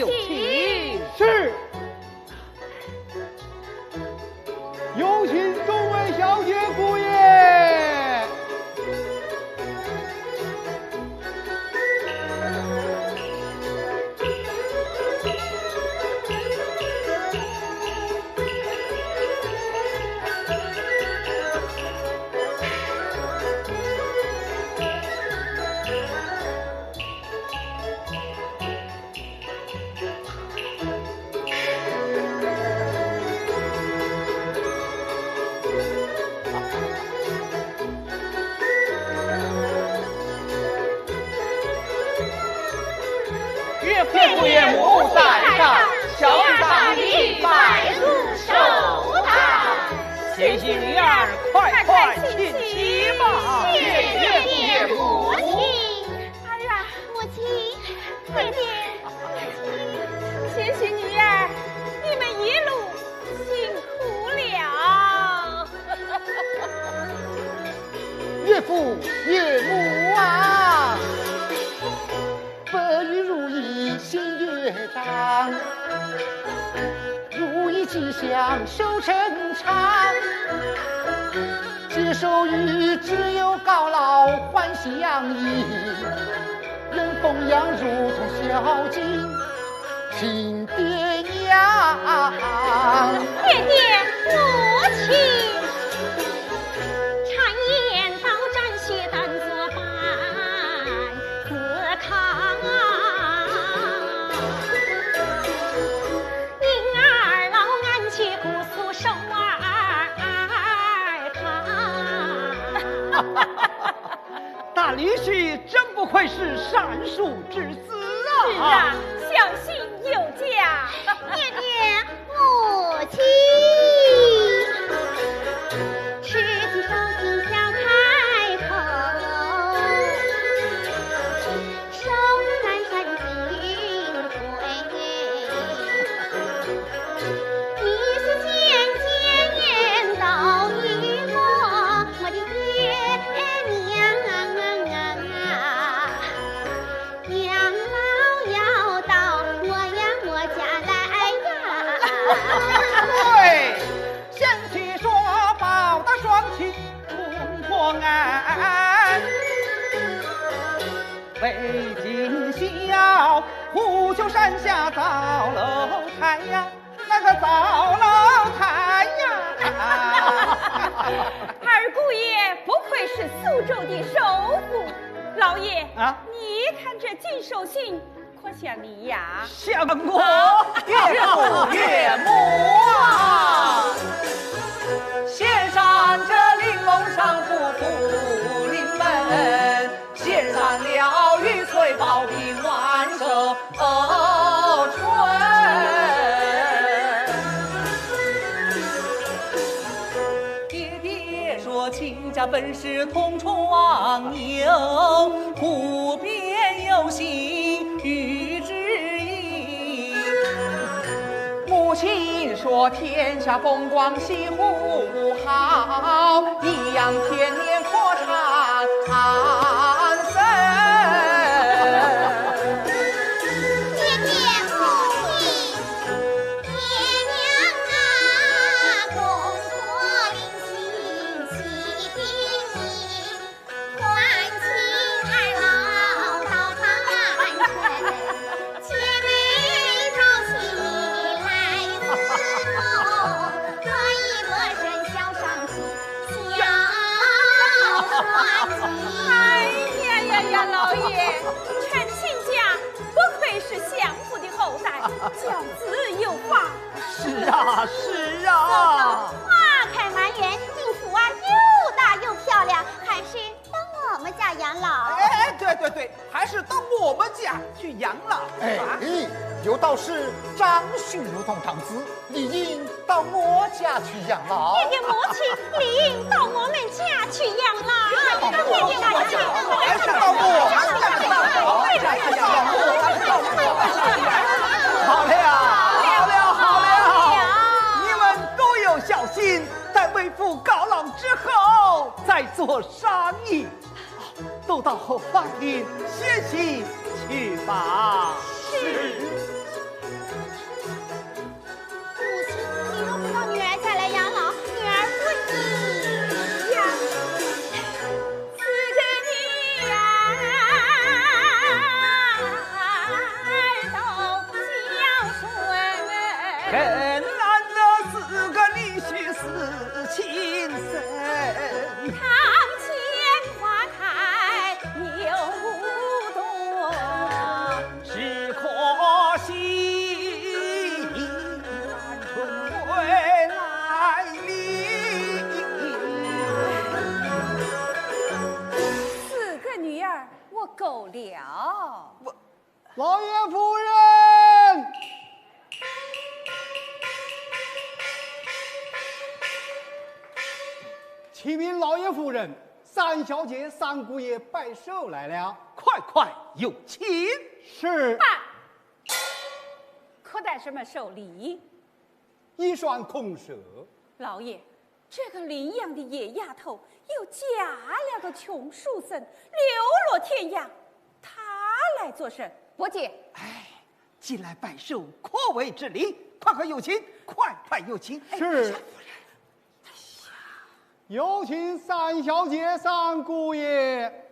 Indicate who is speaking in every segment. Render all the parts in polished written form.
Speaker 1: 请。
Speaker 2: 是。有请众位小姐姑爷。
Speaker 1: 岳父岳母在上，小长礼拜入寿堂。贤妻女儿，快快请起吧！谢岳父岳母。
Speaker 3: 儿啊，母亲，爹爹，贤妻女儿，你们一路辛苦了。
Speaker 2: 岳父岳母啊，风雨如意新乐章，如意吉祥寿成长。接受于只有高老欢喜洋溢，人奉养如同孝敬亲爹娘。
Speaker 3: 爹爹，母亲。
Speaker 1: 大女婿真不愧是善淑之子啊！
Speaker 3: 是啊，小心有加。
Speaker 4: 爹爹，母亲，吃起手心小开口，手难山金龟，你是渐渐言到一我的爹娘。养老要到我家来呀！
Speaker 1: 对，贤妻说报答双亲同破案，为尽孝，虎丘山下造楼台呀，那个造楼台呀！
Speaker 3: 二姑爷不愧是苏州的首富，老爷
Speaker 1: 啊，
Speaker 3: 你看这金手信可像你呀？
Speaker 1: 像我岳父岳母啊！献上这玲珑上夫妇临门，献上了玉翠宝瓶万寿春。爹爹说亲家本是同窗忘友，湖边有幸遇知音。母亲说天下风光西湖好，一样天年阔长生。
Speaker 4: 爹爹，母亲，爹娘啊，共破临行齐叮咛，欢庆二老到长安城，姐妹朝夕来伺候，转一个身小上喜，小欢喜。
Speaker 3: 哎呀，老爷，陈亲家不愧是相府的后代，教子有法。
Speaker 1: 是啊，
Speaker 4: 花开满园，宁府啊又大又漂亮，还是等我们家养老。
Speaker 1: 哎，对，还是到我们家去养老。
Speaker 2: 哎，有道是长婿如同长子，理应到我家去养老。
Speaker 4: 爹爹母亲理应到我们家去养老。爹爹母亲，
Speaker 1: 还是到我们家去养老。好了，你们都有孝心，待为父高老之后再做商议。都到后花厅歇息去吧。
Speaker 4: 是。
Speaker 1: 更难得四个女婿四情深。
Speaker 3: 堂前花开又多，
Speaker 1: 只可惜晚春归来临。
Speaker 3: 4个女儿我够了。
Speaker 2: 老爷夫人，启禀老爷夫人，三小姐、三姑爷拜寿来了。
Speaker 1: 快快有请。
Speaker 2: 是
Speaker 3: 爸，可带什么寿礼？
Speaker 2: 一双空蛇。
Speaker 3: 老爷，这个领养的野丫头又嫁了个穷书生，流落天涯，她来做甚？伯姐，
Speaker 1: 哎，进来拜寿，可谓之礼，快快有请，快快有请。
Speaker 2: 是。有请三小姐、三姑爷。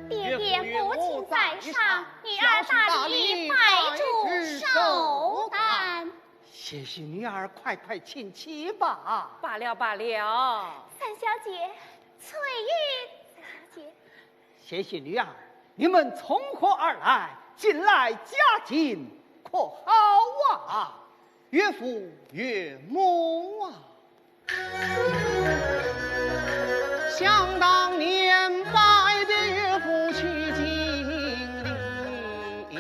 Speaker 4: 爹爹母亲在上，女儿大礼拜主寿诞。
Speaker 1: 谢谢女儿，快快请起吧。
Speaker 3: 罢了罢了。
Speaker 4: 三小姐，翠玉，三小姐，
Speaker 1: 谢谢女儿，你们从何而来？近来家境可好啊？岳父岳母啊。
Speaker 5: 想当年拜别岳父去经历，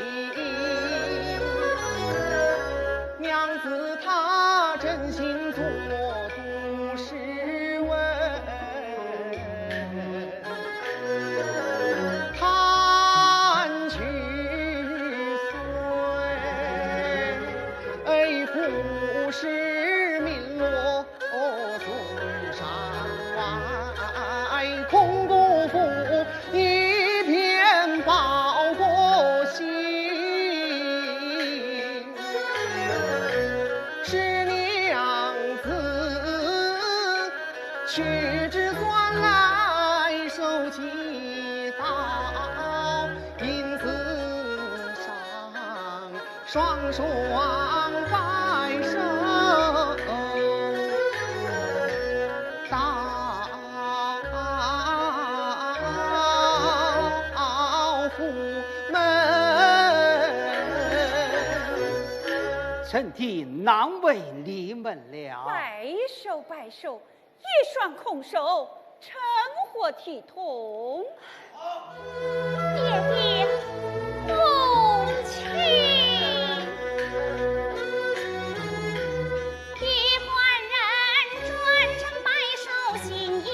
Speaker 5: 娘子她真心做读诗文，弹曲随，赋诗名落宗上外，空辜负一片报国心。是娘子屈指算来手祈祷，因此上双双拜寿。
Speaker 1: 臣弟难为你们了。
Speaker 3: 拜寿拜寿，一双空手，成何体统？
Speaker 4: 爹爹母亲，一换人转成拜寿新一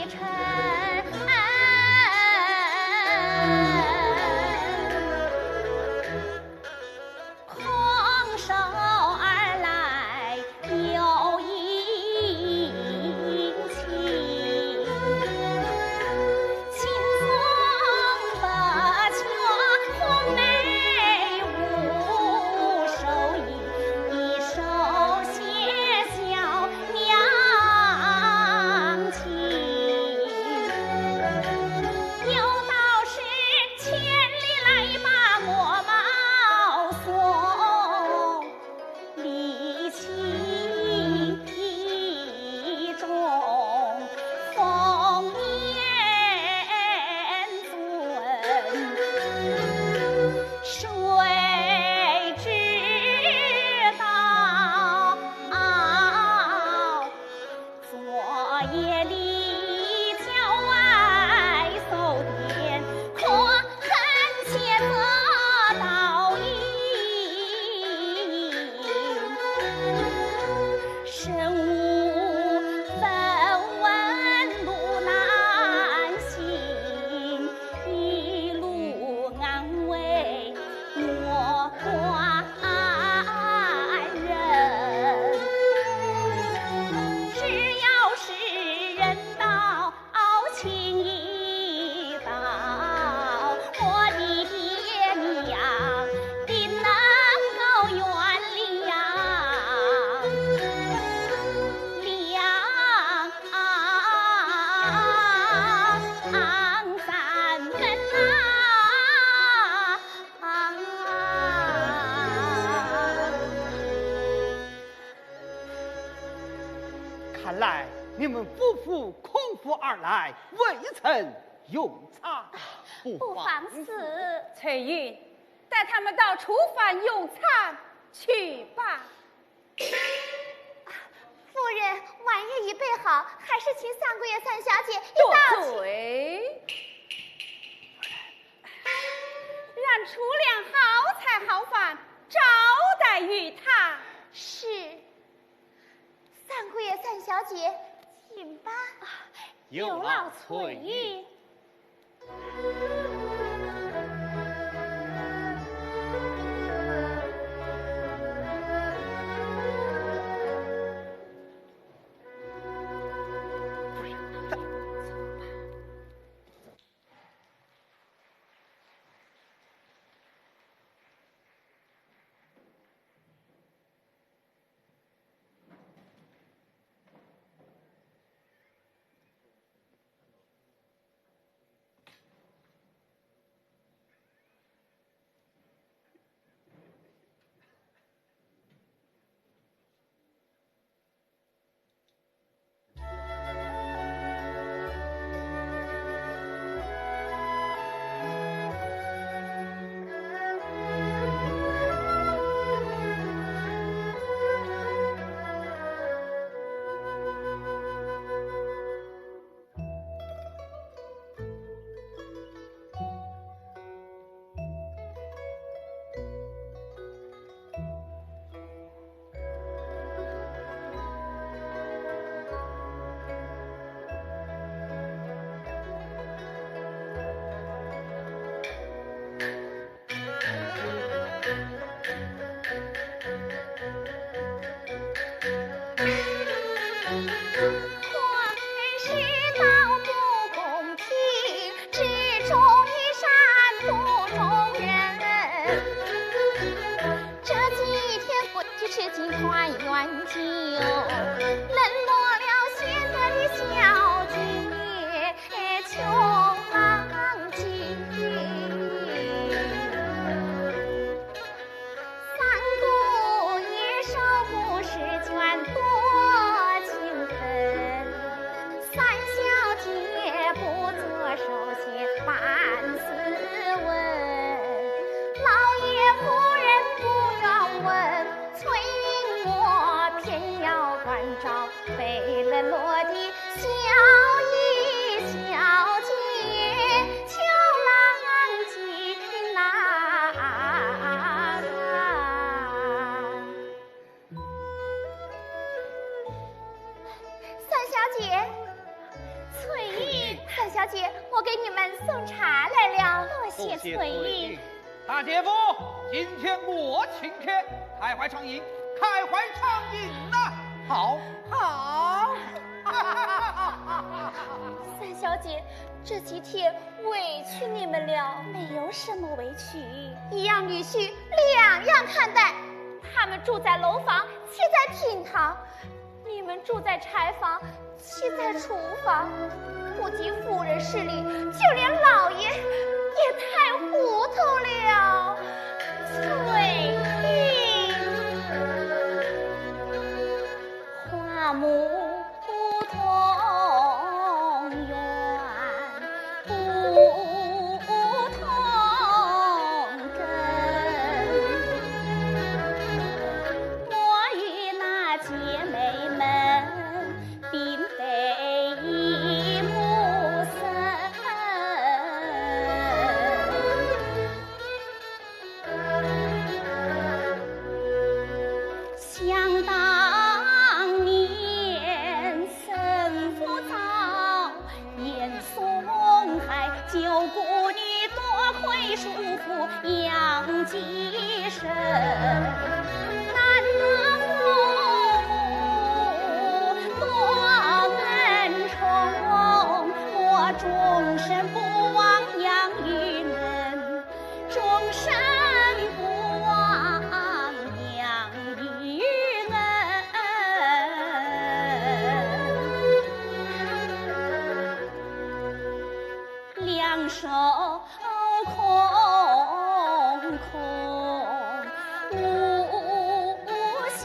Speaker 4: 程。空手而来有殷勤，亲送
Speaker 5: 看来你们夫妇空腹而来，未曾用餐，
Speaker 3: 不妨
Speaker 5: 事。
Speaker 3: 事。翠云，带他们到厨房用餐去吧。
Speaker 4: 夫人，晚宴已备好，还是请三桂爷、三小姐一道请。
Speaker 3: 对，让厨娘好菜好饭招待于他。
Speaker 4: 是。三桂爷、三小姐，请吧。
Speaker 3: 有劳翠玉。
Speaker 1: 大姐夫，今天我请客，开怀畅饮，开怀畅饮呐！好，好。
Speaker 3: 三小姐，这几天委屈你们了。
Speaker 4: 没有什么委屈，一样女婿两样看待。
Speaker 3: 他们住在楼房，
Speaker 4: 妻在厅堂；
Speaker 3: 你们住在柴房，
Speaker 4: 妻在厨房。不及夫人势力，就连老爷也太糊涂了。
Speaker 3: 翠玉，花木同源，不同根。我与那姐妹们并非一母生。想当年生父早，严嵩害九姑女，多亏叔父杨继生。难得父母多恩宠，我终身不忘养育恁，终身不忘养育恁。两手空空无孝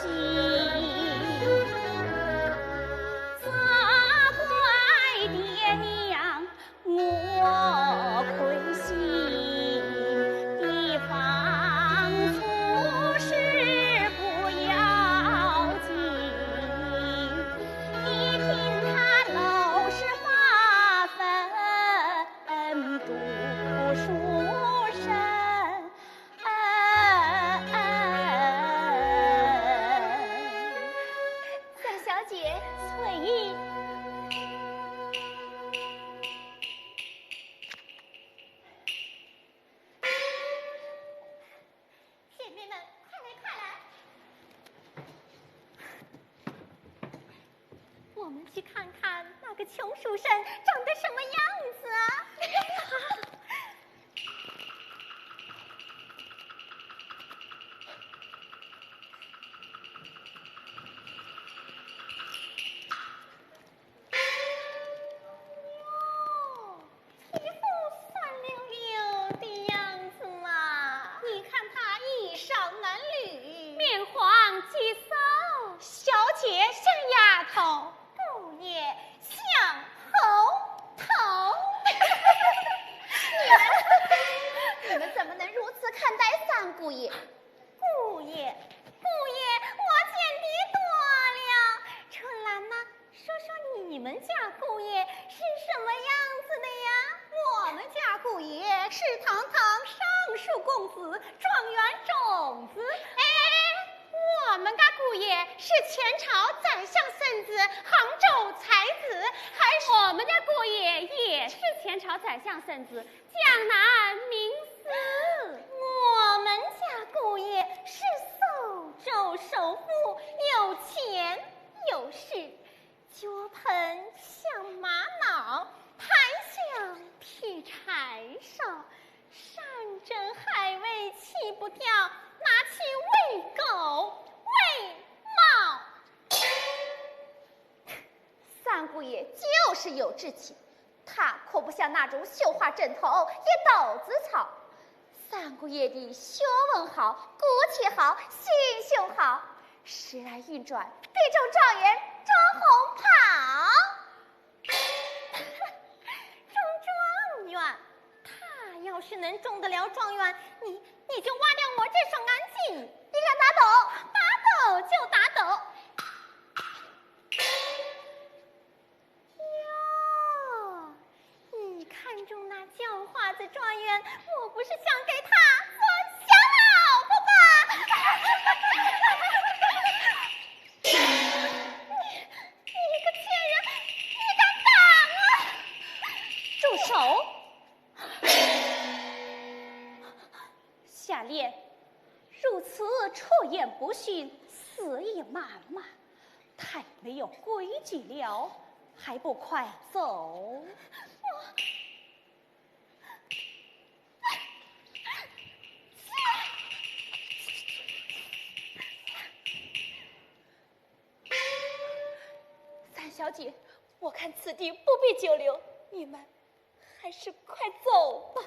Speaker 3: 敬，苦书生。三小姐，翠玉。姐妹们，快来快来！我们去看看那个穷书生长得什么样子啊！有志气，他可不像那种绣花针头也豆子草。三姑爷的学问好，骨气好，心胸好，时来运转，必中状元，张红袍。中状元，他要是能中得了状元，你就挖掉我这双安锦。你敢打斗？打斗就打斗。看中那叫花子状元，我不是想给他做小老婆吧？你个贱人，你敢挡啊！住手！下列如此出言不逊，肆意谩骂，太没有规矩了，还不快走！小姐，我看此地不必久留，你们还是快走吧。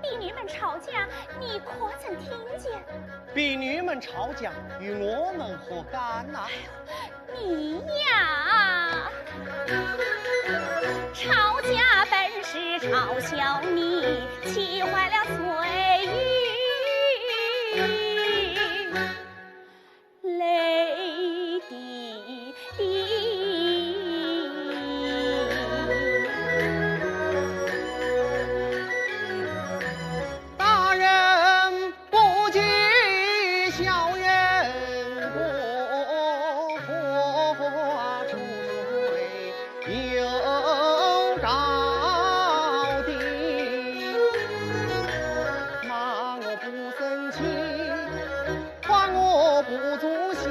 Speaker 3: 婢女们吵架，你可曾听见？
Speaker 5: 婢女们吵架与我们何干呐？
Speaker 3: 你呀，吵架本是嘲笑你，气坏了翠玉，泪滴滴。
Speaker 5: 大人不计小人过，出水有招敌。骂我不生气，夸我不足惜，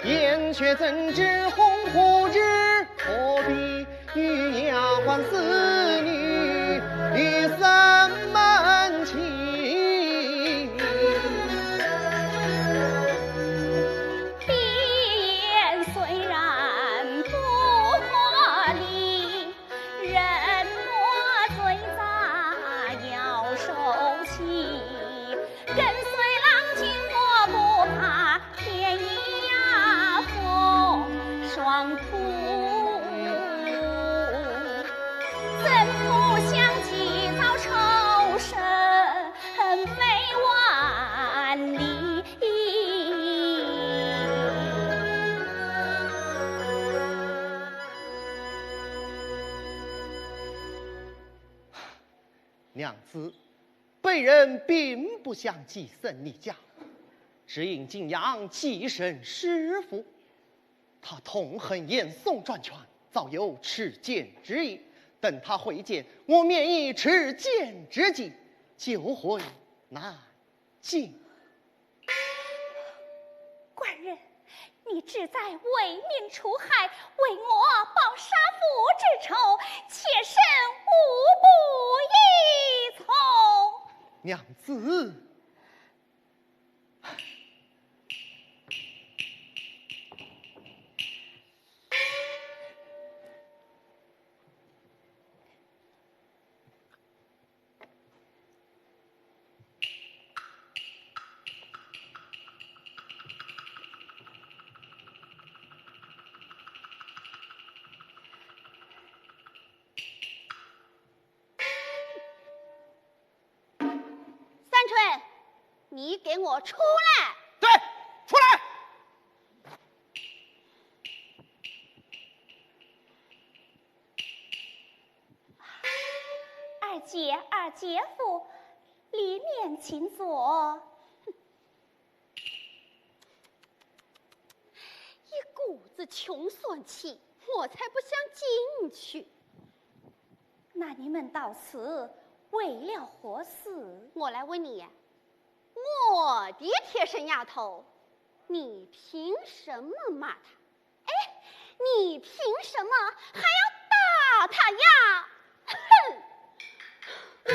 Speaker 5: 燕雀怎知鸿鹄志？何必与丫鬟侍女生闷气？
Speaker 3: 闭眼虽然不合理，人多嘴杂要受气。跟随郎君我不怕，天意呀风霜土，怎不想起早仇深非万里。
Speaker 5: 娘子，本人并不想寄生你家，只因景阳寄生师傅，他痛恨严嵩专权，早有持剑之意。等他会见，我免以持剑之计，救回南京。
Speaker 3: 官人，你志在为民除害，为我报杀父之仇，妾身无不依从。
Speaker 5: 娘子，
Speaker 4: 三春，你给我出来！
Speaker 1: 对，出来！
Speaker 3: 二姐夫，里面请坐。
Speaker 4: 一股子穷酸气，我才不想进去。
Speaker 3: 那你们到此为了何事？
Speaker 4: 我来问你，我的贴身丫头，你凭什么骂她？哎，你凭什么还要打她呀？哼！大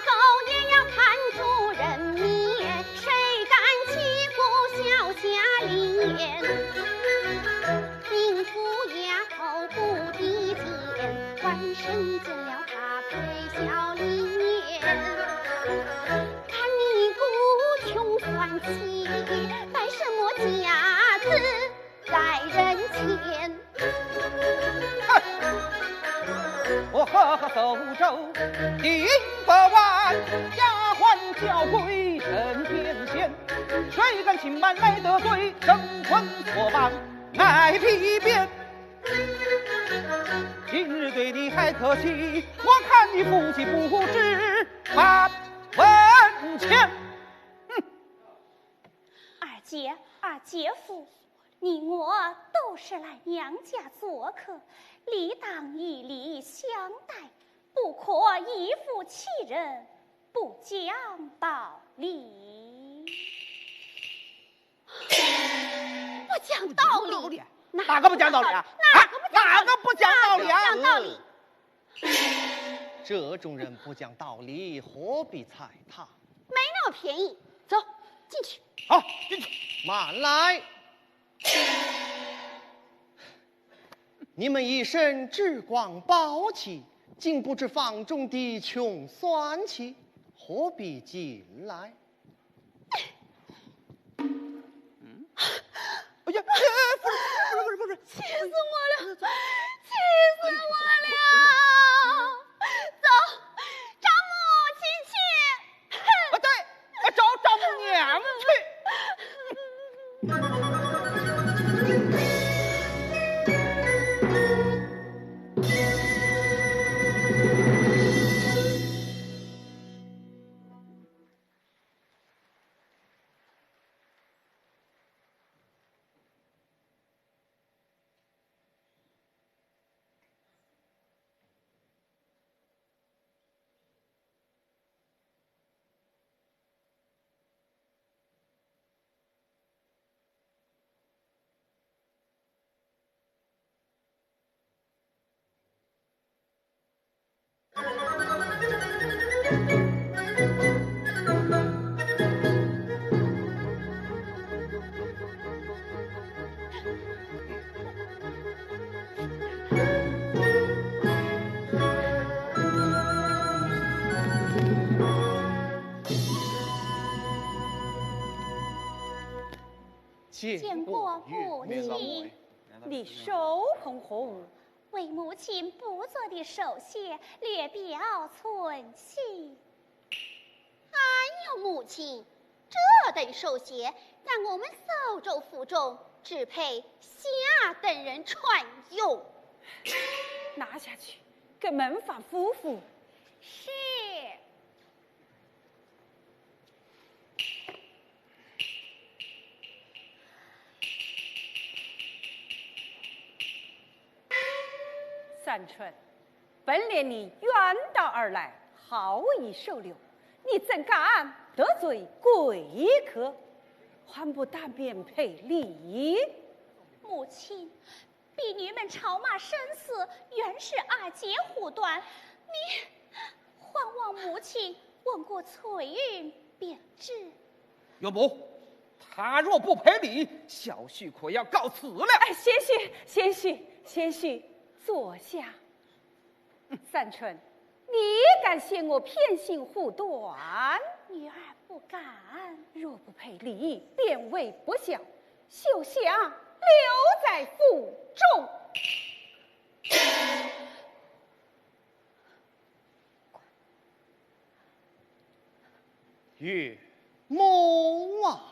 Speaker 4: 狗也要看出人面，谁敢欺负小霞脸？宁府丫头不低贱，晚生见了她陪笑脸。看你孤穷酸气，摆什么架子在人前？
Speaker 1: 我赫赫手肘定不完，丫鬟教规真天仙，谁敢轻慢来得罪，争魂错棒爱皮鞭。今日对你还客气，我看你夫妻不知把文钱。
Speaker 3: 二姐夫，你我都是来娘家做客，理当以礼相待，不可依附其人，不讲道理。
Speaker 4: 不讲道理？
Speaker 1: 哪个不讲道理啊？哪个不讲道理啊？
Speaker 4: 讲道理。
Speaker 5: 这种人不讲道理，何必踩他？
Speaker 4: 没那么便宜。走进去。
Speaker 1: 好，进去。
Speaker 5: 慢来！你们一身志光宝气，竟不知房中的穷酸气，何必进来？
Speaker 1: 哎呀，不是，
Speaker 4: 气死我了！气死我了！
Speaker 3: 见过母亲。
Speaker 6: 你手红红，
Speaker 3: 为母亲不做的手谢，略表寸心。
Speaker 4: 哎呦，母亲，这等寿鞋，在我们苏州府中只配下等人穿用。
Speaker 6: 拿下去给门房夫妇。
Speaker 3: 是。
Speaker 6: 三春，本怜你远道而来，好意收留，你怎敢得罪贵客？还不当面赔礼？
Speaker 3: 母亲，婢女们朝骂生死，原是二姐护短。你还望母亲问过翠云便知。
Speaker 7: 岳母，他若不赔礼，小婿可要告辞了。
Speaker 6: 哎，先许，坐下。三春，你敢嫌我偏心护短？
Speaker 3: 女儿不敢。
Speaker 6: 若不赔礼，便为不孝，休想留在府中。
Speaker 5: 岳母啊，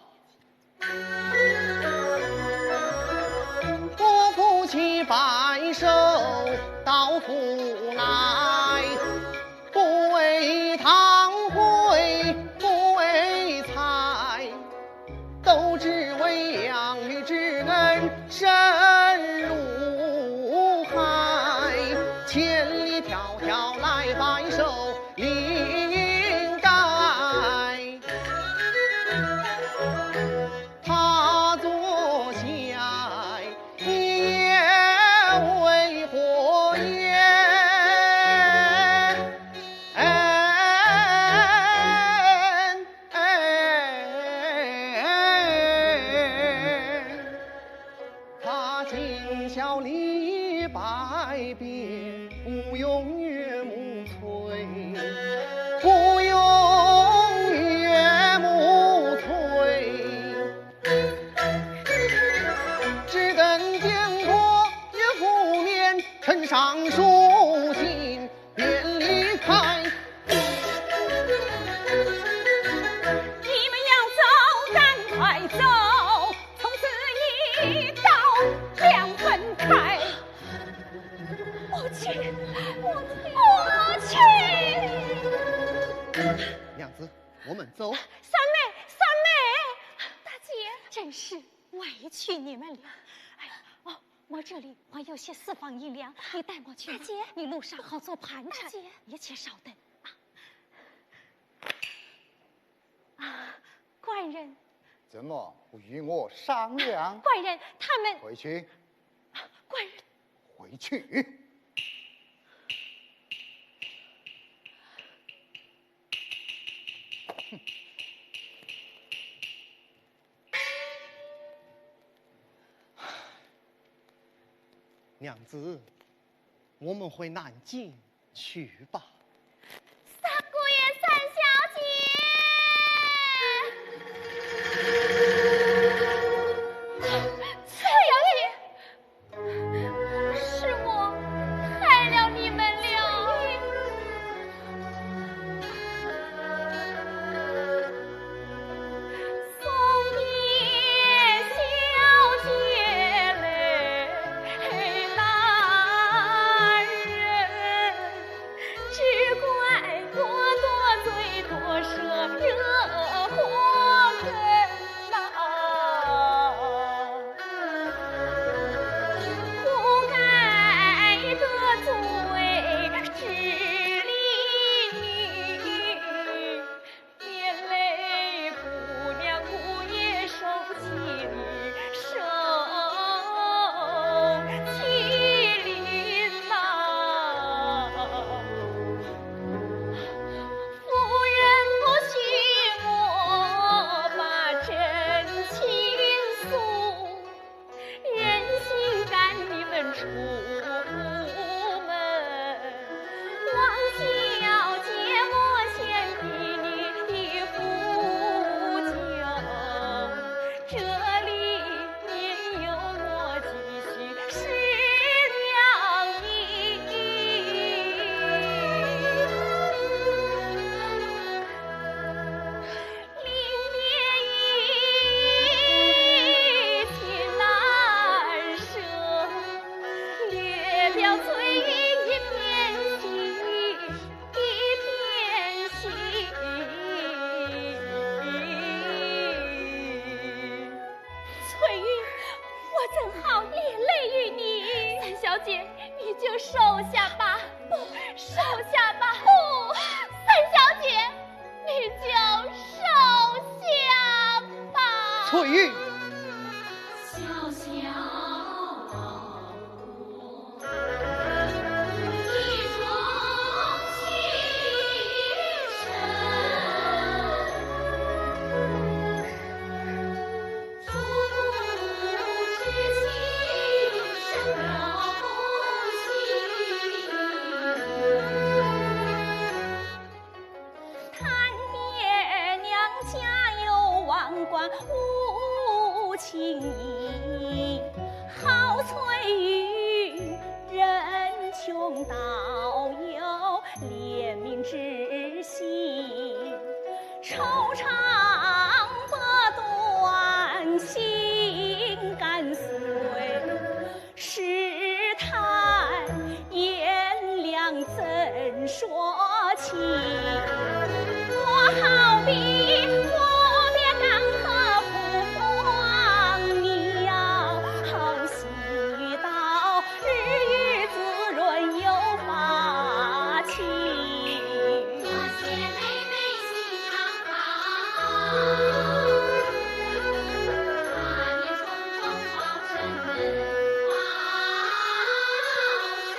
Speaker 5: 我夫妻拜寿到府来，不为堂会，不为财，都只为养育之恩深如海，千里迢迢来拜寿，应该。他坐下也为火焰，他尽孝礼百遍，不用岳母催，不用岳母催，只等见过岳父面，呈上书信便离开。
Speaker 6: 你们要走，赶快走，从此一刀两分开。母亲，母亲，
Speaker 5: 娘子，我们走。
Speaker 6: 三妹，
Speaker 3: 大姐，
Speaker 8: 真是委屈你们了。哎，哦，我这里还有些私房银两，你带我去吧。
Speaker 3: 大姐，
Speaker 8: 你路上好做盘缠。
Speaker 3: 大姐，
Speaker 8: 你且稍等啊。官人，
Speaker 2: 怎么不与我商量？
Speaker 8: 官人，他们
Speaker 2: 回去，
Speaker 8: 官人。
Speaker 2: 回去。
Speaker 5: 娘子，我们回南京去吧。
Speaker 3: 三姑爷、三小姐，崔爷，是我害了你们了。送别小姐嘞，男人只惆怅不断，心肝碎。试探炎凉怎说起？我好比赴别干涸不放，你要好喜到日月滋润有发情。
Speaker 4: 多谢妹妹心肠好，华年重重好生人，好生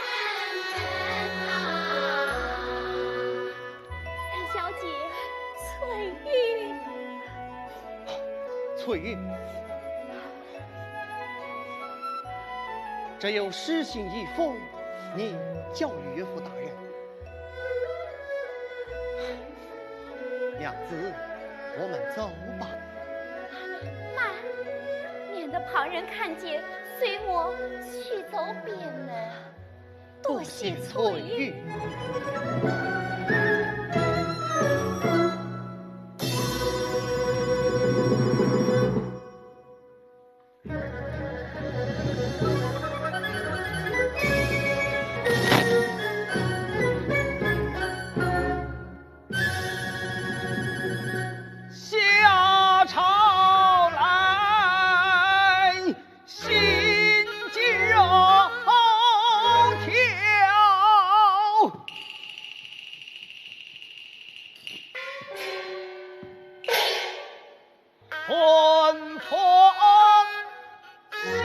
Speaker 4: 人
Speaker 3: 三小姐，翠玉，
Speaker 5: 翠玉，这有诗信一封，你教育岳父大人。娘子，我们走吧。
Speaker 3: 慢，免得旁人看见，随我去走边门。多谢翠玉。
Speaker 7: 夏朝来，心惊肉跳。春风笑。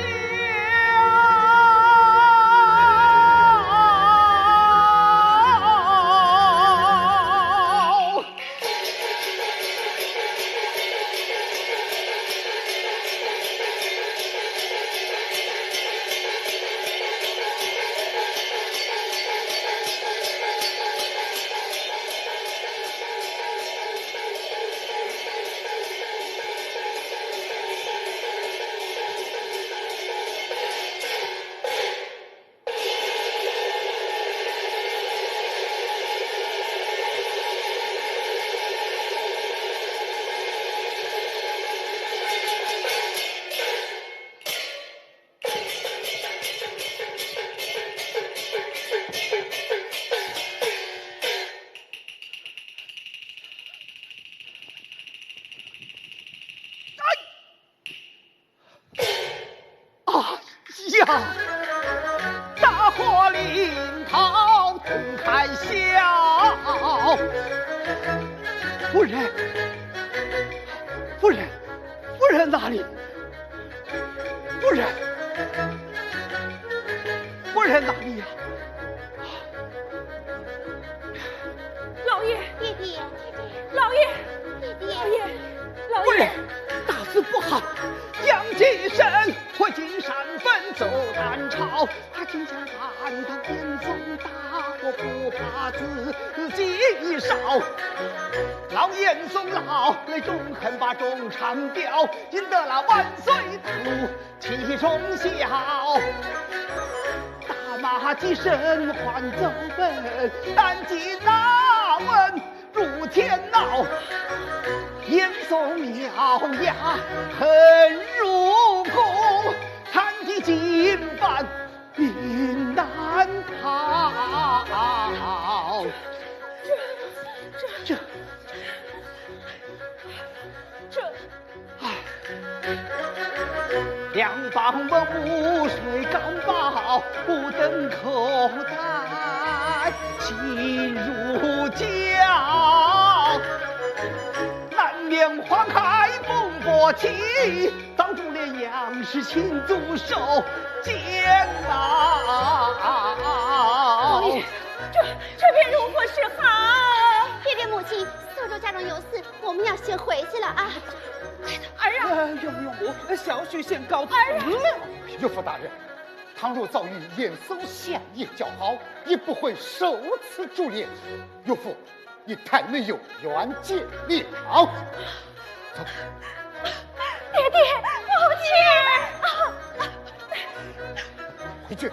Speaker 2: 呀，大祸临头同开笑。夫人，夫人，夫人哪里？夫人，夫人哪里呀？
Speaker 3: 老爷，
Speaker 4: 弟弟，
Speaker 3: 老爷，
Speaker 4: 弟弟，
Speaker 3: 老爷，老爷
Speaker 2: 夫人，，大事不好！杨继生回金山奔走南朝，他竟将担当严嵩大火，不怕自己烧。老严嵩老泪纵横把中长调，引得那万岁图其中笑。大马急身唤走奔，单骑那问入天牢。严嵩咬牙恨入骨，叹息今晚命难逃。这，唉，两方文武水刚报，不等口袋情如胶。南面花开风波起，早住连杨氏亲祖手监牢。
Speaker 3: 老爷，这边如何是好？
Speaker 4: 爹爹母亲，苏州家中有事，我们要先回去了啊。
Speaker 3: 儿啊，
Speaker 7: 岳母岳母，小婿先告辞了。
Speaker 2: 岳父大人，倘若早与严嵩相爷交好，也不会受此株连。岳父，你太没有冤结了。走，
Speaker 3: 爹爹，母亲，
Speaker 2: 回去。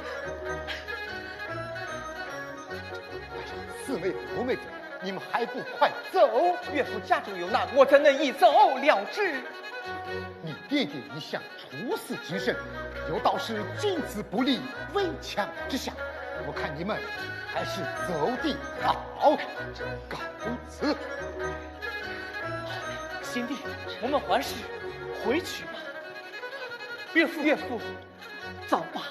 Speaker 2: 四妹、五妹子，你们还不快走？
Speaker 5: 岳父家中有难，我怎能一走了之？
Speaker 2: 你爹爹一向处死谨慎，有道是君子不立危墙之下。我看你们还是走的好。告辞。
Speaker 1: 贤弟，我们还是回去吧。岳父，走吧，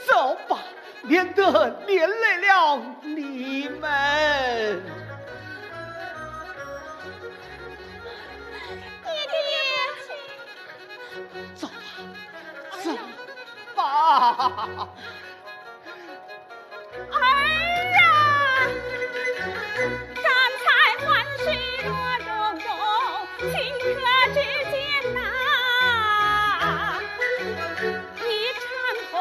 Speaker 1: 走吧，免得连累了你们。走吧，走吧。
Speaker 3: 儿啊，刚才欢事若融融，顷刻之间呐，一场空。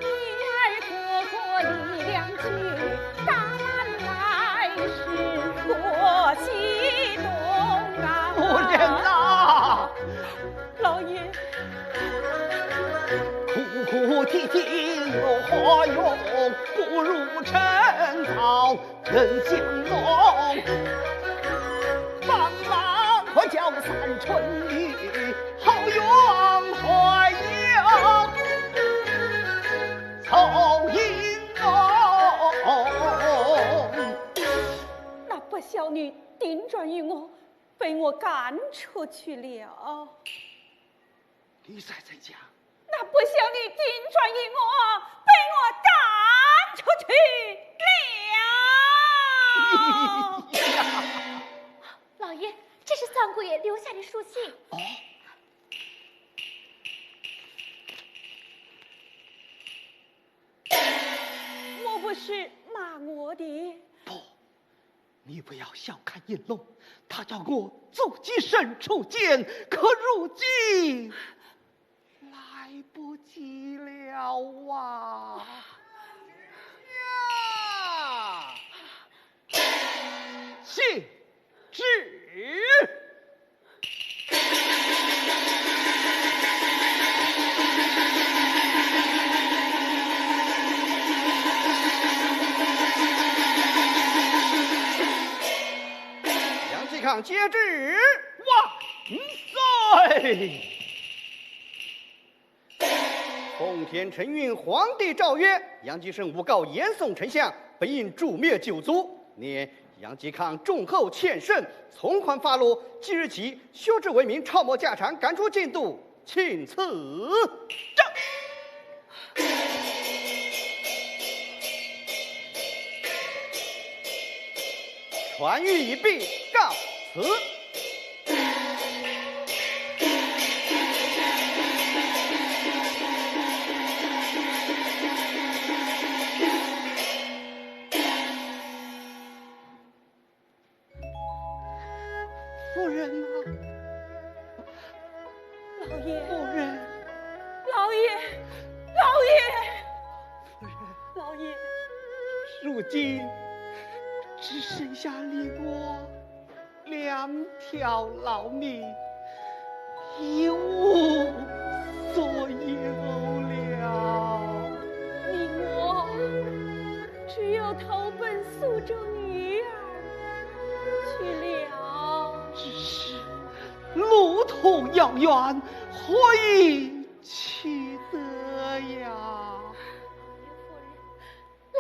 Speaker 3: 女儿哥哥力量去，大难来时多激动啊！
Speaker 1: 夫人呐，
Speaker 3: 老爷。
Speaker 1: 哭哭啼啼有何用？不如趁早真相弄。帮忙快叫三春里好用怀有凑银弄。
Speaker 6: 那不孝女顶撞于我，被我赶出去了。
Speaker 1: 你在怎讲？
Speaker 6: 那不孝女顶撞于我，被我赶出去了。
Speaker 3: 老爷，这是三姑爷留下的书信。
Speaker 1: 哦，
Speaker 6: 莫不是骂我的？
Speaker 1: 不，你不要小看银龙，他叫我走几身出剑，可如今来不及了啊！信旨。
Speaker 5: 杨继康接旨。
Speaker 1: 万岁！
Speaker 5: 奉天承运，皇帝诏曰：杨继盛诬告严嵩丞相，本应诛灭九族。念杨继康忠厚欠慎，从宽发落，即日起修治为民，抄没家产，赶出进度，钦此。传谕已毕，告辞。
Speaker 1: 夫人啊，
Speaker 6: 老爷，
Speaker 1: 夫人，
Speaker 6: 老爷，老爷，
Speaker 1: 夫人，
Speaker 6: 老爷，
Speaker 1: 如今只剩下你我2条老命，一无所有了。
Speaker 6: 你我只有投奔苏州女儿去了。
Speaker 1: 只是路途遥远，何以去得呀？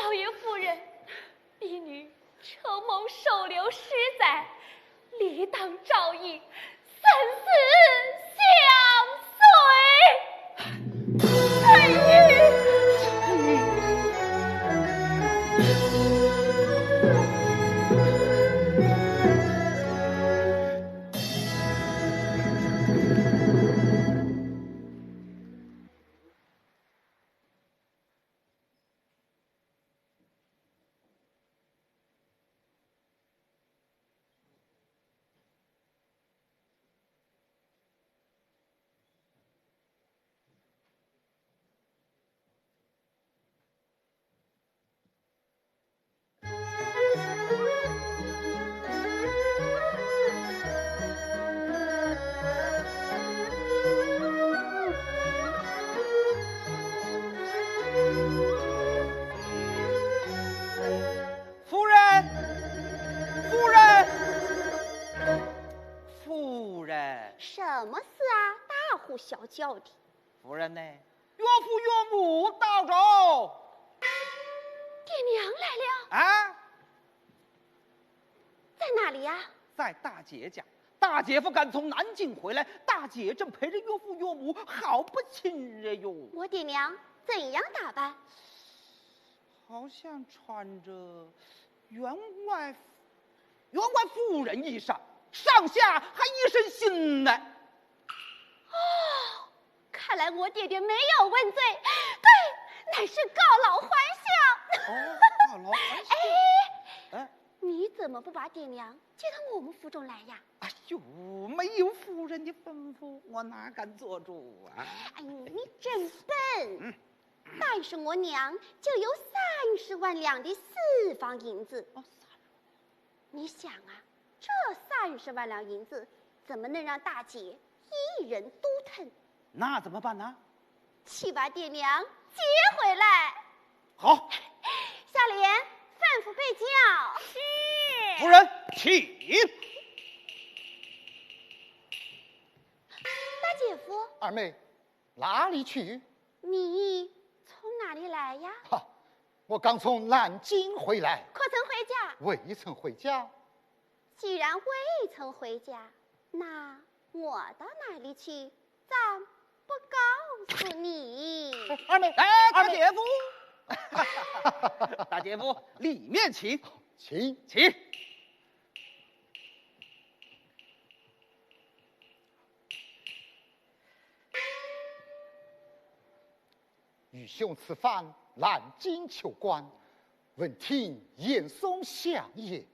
Speaker 3: 老爷夫人，婢女承蒙收留实在，理当照应，生死相随。翠玉。有小教的。
Speaker 7: 夫人呢？岳父岳母到着。
Speaker 3: 爹娘来了，
Speaker 7: 啊，
Speaker 3: 在哪里呀？
Speaker 7: 在大姐家。大姐夫刚从南京回来，大姐正陪着岳父岳母，好不亲热哟。
Speaker 3: 我爹娘怎样打扮？
Speaker 7: 好像穿着员外夫人衣裳，上下还一身新呢。
Speaker 3: 哦，看来我爹爹没有问罪，对，乃是告老还乡。
Speaker 7: 哦，告老还乡。哎，
Speaker 3: 你怎么不把爹娘接到我们府中来呀？
Speaker 7: 哎呦，没有夫人的吩咐，我哪敢做主啊？
Speaker 3: 哎呦，你真笨！但是我娘就有30万两的私房银子。
Speaker 7: 哦，
Speaker 3: 你想啊，这30万两银子怎么能让大姐一人独吞？
Speaker 7: 那怎么办呢？
Speaker 3: 去把爹娘接回来。
Speaker 7: 好，
Speaker 3: 夏莲吩咐备轿。是。
Speaker 7: 夫人，请。
Speaker 3: 大姐夫，
Speaker 2: 二妹，哪里去？
Speaker 3: 你从哪里来呀？
Speaker 2: 哈，我刚从南京回来，
Speaker 3: 可曾回家？
Speaker 2: 未曾回家。
Speaker 3: 既然未曾回家，那我到哪里去？暂不告诉你。
Speaker 2: 二妹，
Speaker 7: 哎，
Speaker 2: 二妹
Speaker 7: 大姐夫，大姐夫，里面请，
Speaker 2: 请。
Speaker 7: 请。
Speaker 2: 愚兄此番南京求官，闻听严嵩相爷，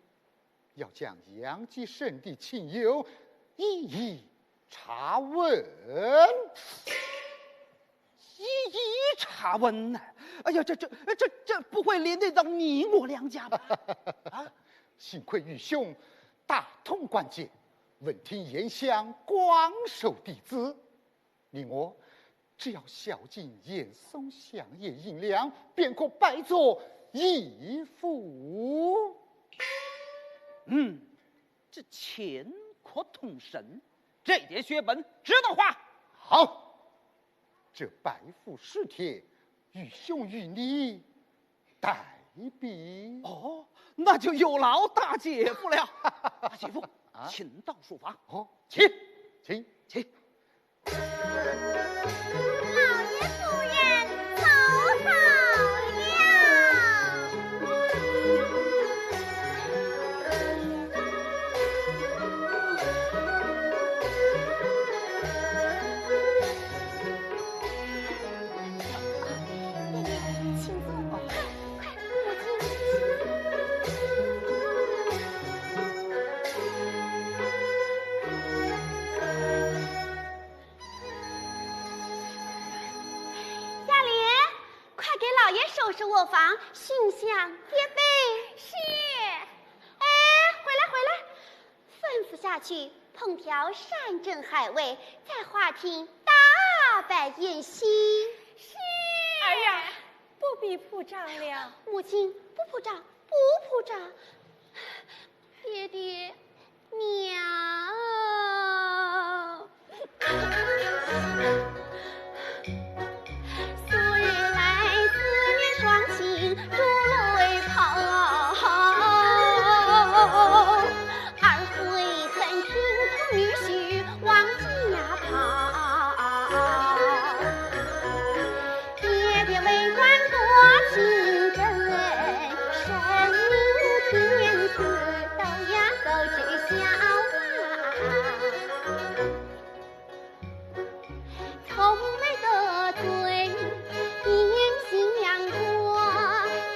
Speaker 2: 要将杨继盛的亲友一一查问。
Speaker 7: 一一查问呢？哎呀，这不会连累到你我两家吧？啊！
Speaker 2: 幸亏愚兄大通关节，闻听严相广收弟子，你我只要孝敬严嵩相爷银两，便可拜作义父。
Speaker 7: 这钱可通神，这点血本值得花。
Speaker 2: 好，这拜父使帖，愚兄与你代笔。
Speaker 7: 哦，那就有劳大姐夫了。大姐夫，请到书房。
Speaker 2: 哦，请。
Speaker 4: 老爷夫人走好
Speaker 3: 请坐，快，母亲。夏莲，快给老爷收拾卧房，熏香叠被。是。哎，回来，吩咐下去烹调山珍海味，在花厅大摆宴席。是。
Speaker 6: 儿呀，不必铺张了。
Speaker 3: 母亲，不铺张，不铺张。爹爹，娘。素日来思念双亲，珠泪泡。二回恨听从女婿往家跑。爹爹为官多清真，神明天子都呀都知晓从没得罪言行两国，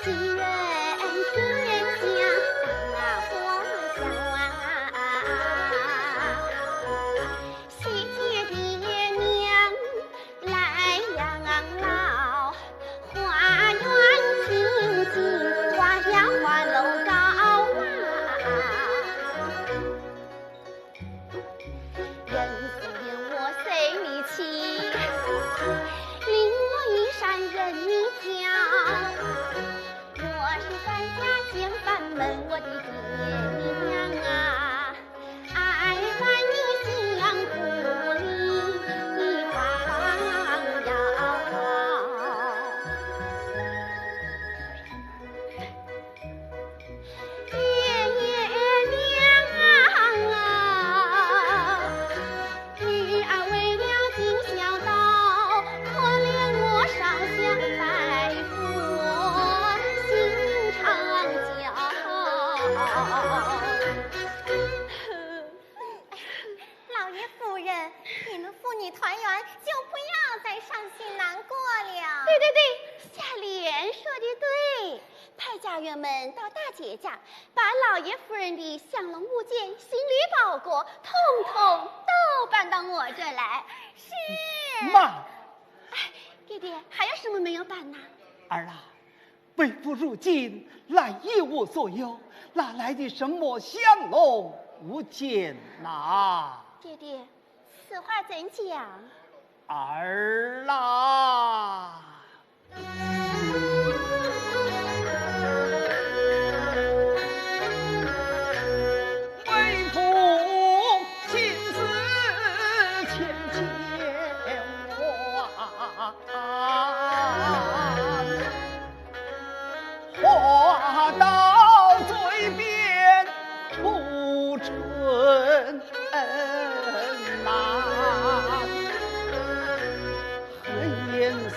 Speaker 3: 今人天下当花香喜帖爹娘来养老，花园清净，花呀花楼高人送我随你去，令我一山任你挑。我是在家见饭门，我的爹娘啊，爱把你相顾里，一把
Speaker 4: 老爷夫人，你们父女团圆，就不要再伤心难过了。
Speaker 3: 对对对，
Speaker 4: 夏莲说的对，派家员们到大姐家，把老爷夫人的香笼物件、行李包裹，统统都搬到我这来。是。
Speaker 2: 妈，
Speaker 4: 爹爹，还有什么没有办呢？
Speaker 2: 儿啊，为父如今来一无所有，哪来的什么香笼物件呐？
Speaker 4: 爹爹，此话怎讲？
Speaker 2: 儿啦！为父心思千万，话到嘴边吐春难。恨严嵩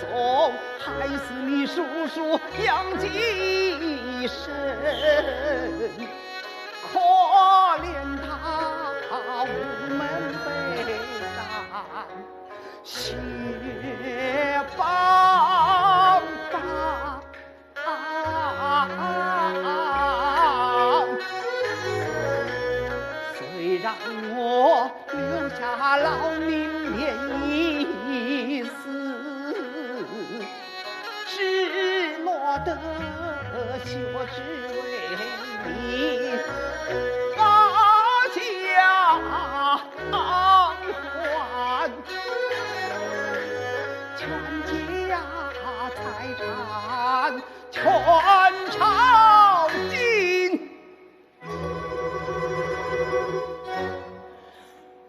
Speaker 2: 害死你叔叔杨继生，可怜他无门被斩，血邦邦。虽然我留下老命连一死，只落得血只为你把家还，全家财产全抄尽，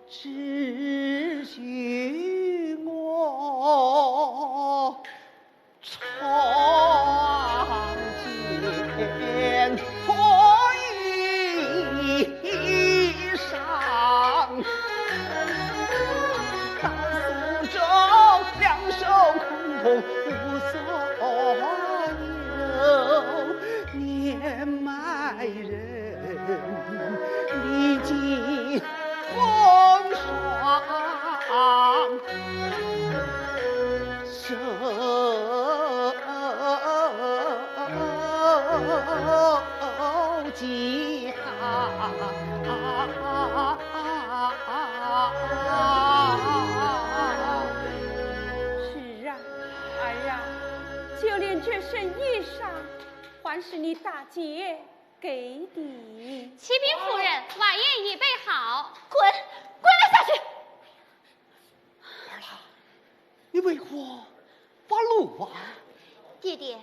Speaker 2: 只许我闯进破衣裳，到苏州两手空空无所有，年迈人历尽风霜，受饥
Speaker 6: 是啊，儿啊，就连这身衣裳，还是你大姐给的。
Speaker 3: 启禀夫人，晚宴已备好。
Speaker 4: 滚了下去！
Speaker 2: 儿啦，你为何发怒啊？
Speaker 4: 爹爹，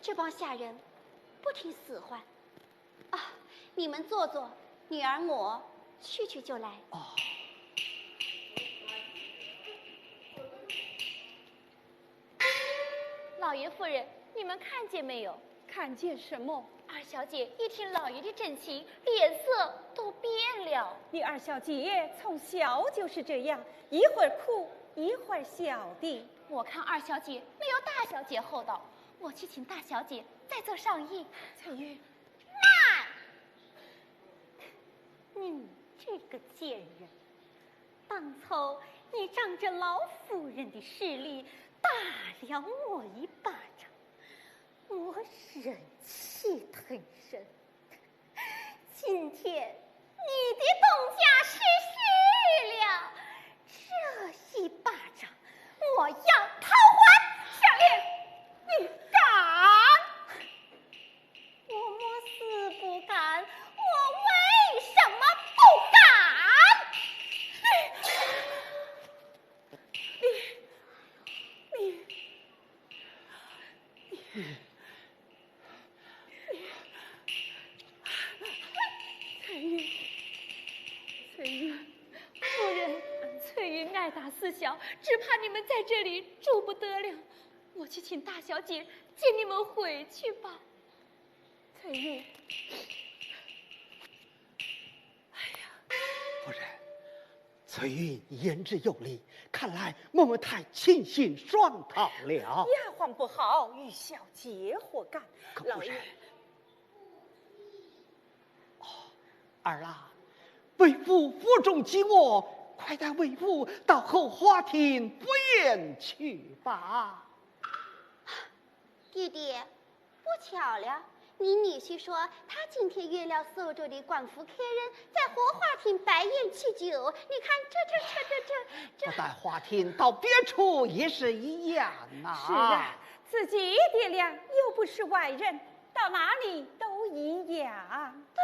Speaker 4: 这帮下人不听使唤啊！你们坐坐，女儿我去就来。
Speaker 2: 哦，
Speaker 3: 老爷夫人，你们看见没有？
Speaker 6: 看见什么？
Speaker 3: 二小姐一听老爷的真情，脸色都变了。
Speaker 6: 你二小姐从小就是这样，一会儿哭一会儿笑的。
Speaker 3: 我看二小姐没有大小姐厚道，我去请大小姐再做上意。
Speaker 6: 翠玉，
Speaker 3: 慢！
Speaker 8: 你这个贱人，当初你仗着老夫人的势力打了我一巴掌，我忍气吞声。今天你的东家失势了，这一巴掌我要讨还。
Speaker 6: 夏莲，你敢？
Speaker 8: 我莫死不敢，我为什么不敢？
Speaker 6: 翠玉，
Speaker 3: 夫人，翠玉爱大思小，只怕你们在这里住不得了。我去请大小姐接你们回去吧。
Speaker 6: 翠玉，
Speaker 2: 夫人，翠玉言之有理，看来我们太轻信双套了。
Speaker 6: 丫鬟不好，与小姐何干？
Speaker 2: 可夫人，
Speaker 5: 儿啊，为父负重击我，快带为父到后花厅赴宴去吧。
Speaker 4: 弟弟，不巧了，你女婿说他今天约了苏州的官府客人在荷花厅摆宴吃酒。你看这。
Speaker 7: 不在花厅，到别处也是一样啊。
Speaker 6: 是啊，自己爹娘又不是外人，到哪里都一样。
Speaker 4: 对，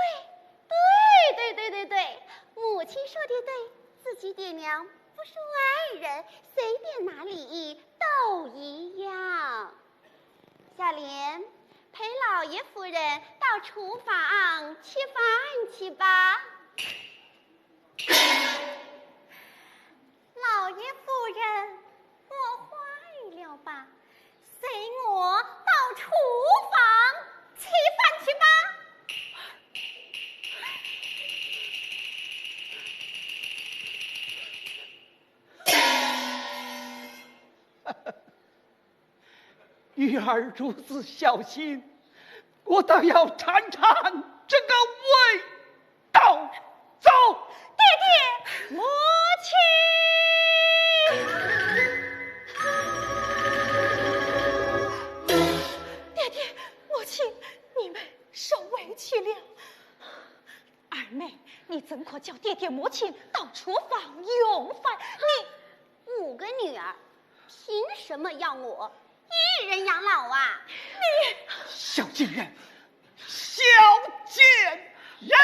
Speaker 4: 母亲说的对，自己爹娘不是外人，随便哪里都一样。小莲，陪老爷夫人到厨房吃饭去吧。老爷夫人，我坏了吧？随我到厨房吃饭去吧。
Speaker 5: 玉儿如此小心，我倒要尝尝这个味道。走，
Speaker 6: 爹爹，母亲，爹爹，母亲，你们受委屈了。二妹，你怎可叫爹爹母亲到厨房用饭？
Speaker 4: 你5个女儿，凭什么要我一人养老啊？
Speaker 5: 小贱人，小贱人！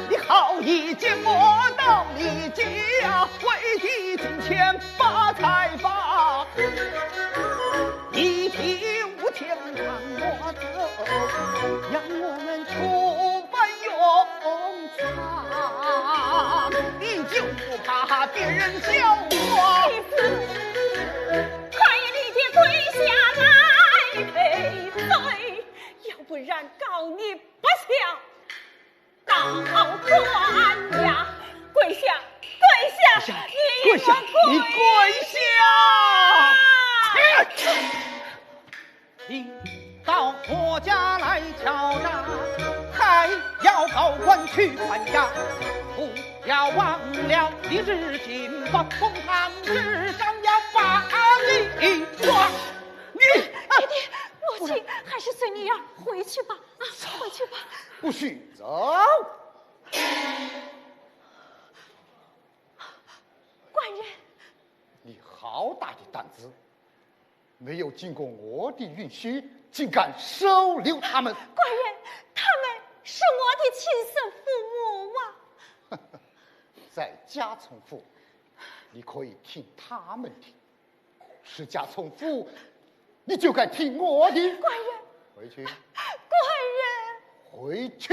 Speaker 5: 你好意见我到你家，为的金钱发财吧！一听无天让我走，让我们出饭用餐，你就不怕别人笑话？
Speaker 6: 快你爹跪下来赔罪，要不然告你不孝。到官呀！跪下！
Speaker 5: 跪下！你跪下！你到我家来敲诈，还要高官去还押，不要忘了你日进宝凤堂，至少要把你抓。
Speaker 6: 爹爹，母亲还是随女儿回去吧。回去吧。
Speaker 2: 不许走！
Speaker 6: 官人，
Speaker 2: 你好大的胆子，没有经过我的允许，竟敢收留他们！
Speaker 6: 官人，他们是我的亲生父母啊！
Speaker 2: 在家从父，你可以听他们的；是家从父，你就该听我的。
Speaker 6: 官人，
Speaker 2: 回去。
Speaker 6: 官人，
Speaker 2: 回去。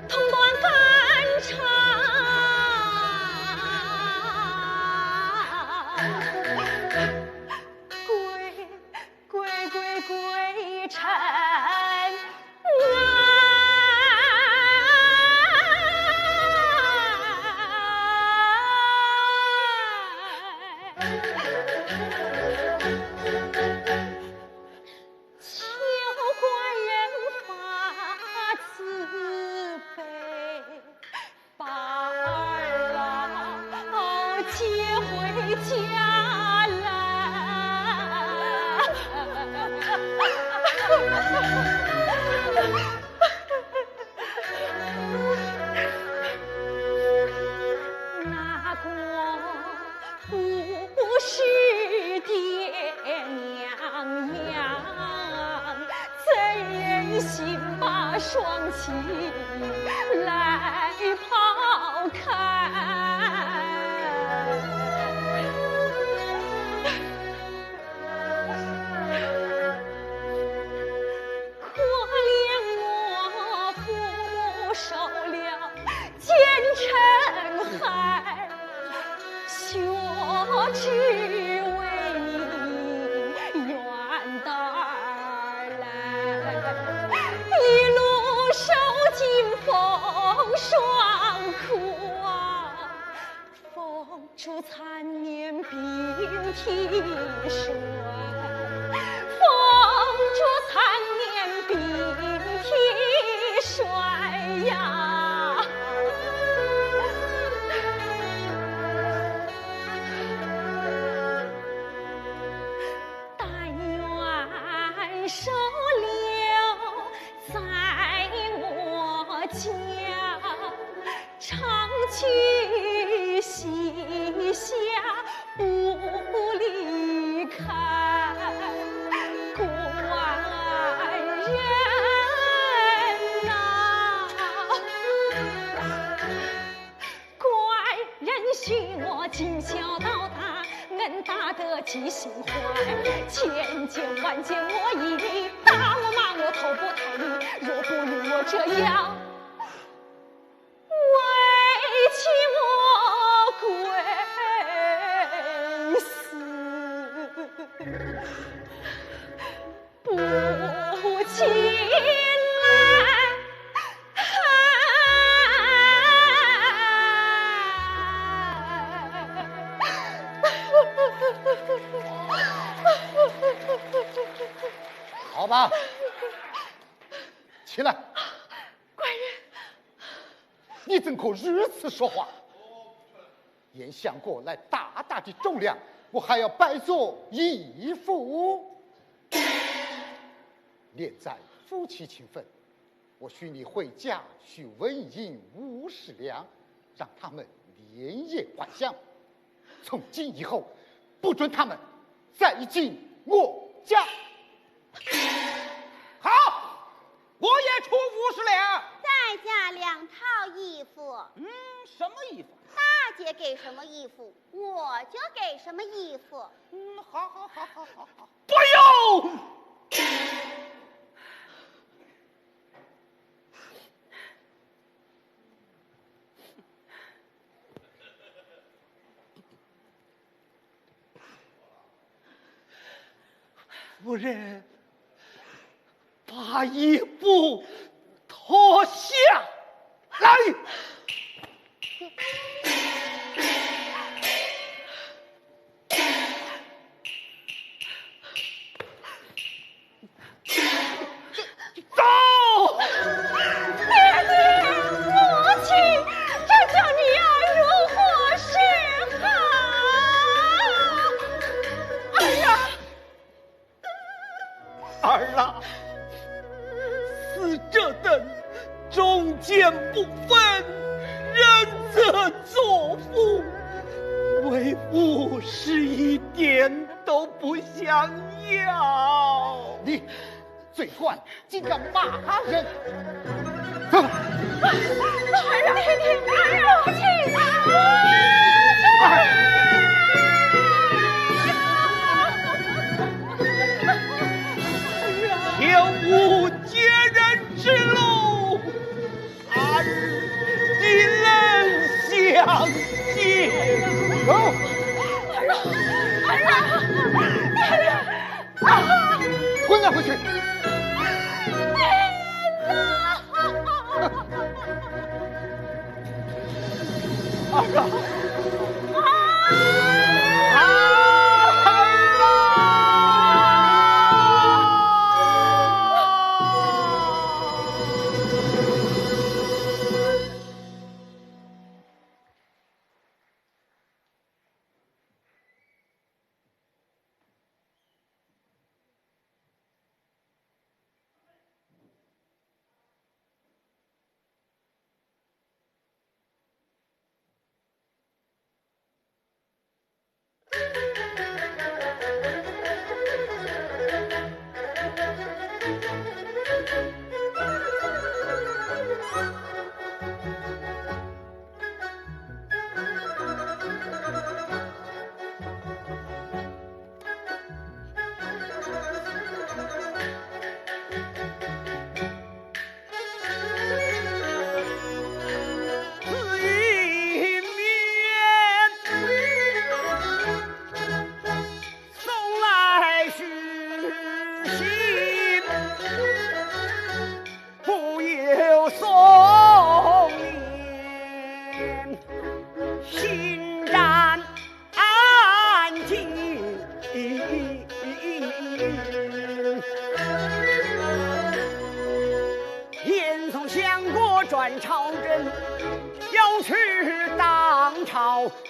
Speaker 6: 潼关干茶，归尘那国不是爹娘养，怎忍心把双亲来抛开？可怜我父母受了奸臣害，学知为民远道而来，一路受尽风霜苦啊，风
Speaker 8: 主残年鬓体衰，凤主残年鬓体衰呀。但愿收留在我家，长期膝下不离开。官人呐，官人许我今宵到达，恩大德记心怀。千件万件我一理，打我骂我头不抬你，若不如我这样，为妻我归死，不起来。
Speaker 2: 好吧，起来。
Speaker 8: 官人，
Speaker 2: 你怎可如此说话？沿相国来大大的重量，我还要拜做义父。念在夫妻情分，我许你回家取纹银50两，让他们连夜还乡。从今以后，不准他们再进我家。
Speaker 7: 好，我也出50两。
Speaker 4: 再加2套衣服。
Speaker 7: 什么衣服？
Speaker 4: 大姐给什么衣服，我就给什么衣服。
Speaker 7: 好。
Speaker 5: 不用。夫人，把衣服脱下来。走！
Speaker 8: 爹爹，母亲，这叫你儿如何是好？
Speaker 5: 儿啊，死者等忠奸不分，人则作父，为父是一点都不想要。
Speaker 2: 你嘴惯，竟敢骂人！走。
Speaker 8: 爹爹，母亲，
Speaker 5: 前无接人之路，他日你能相见？
Speaker 2: 走。滚了回去！
Speaker 5: 儿啊！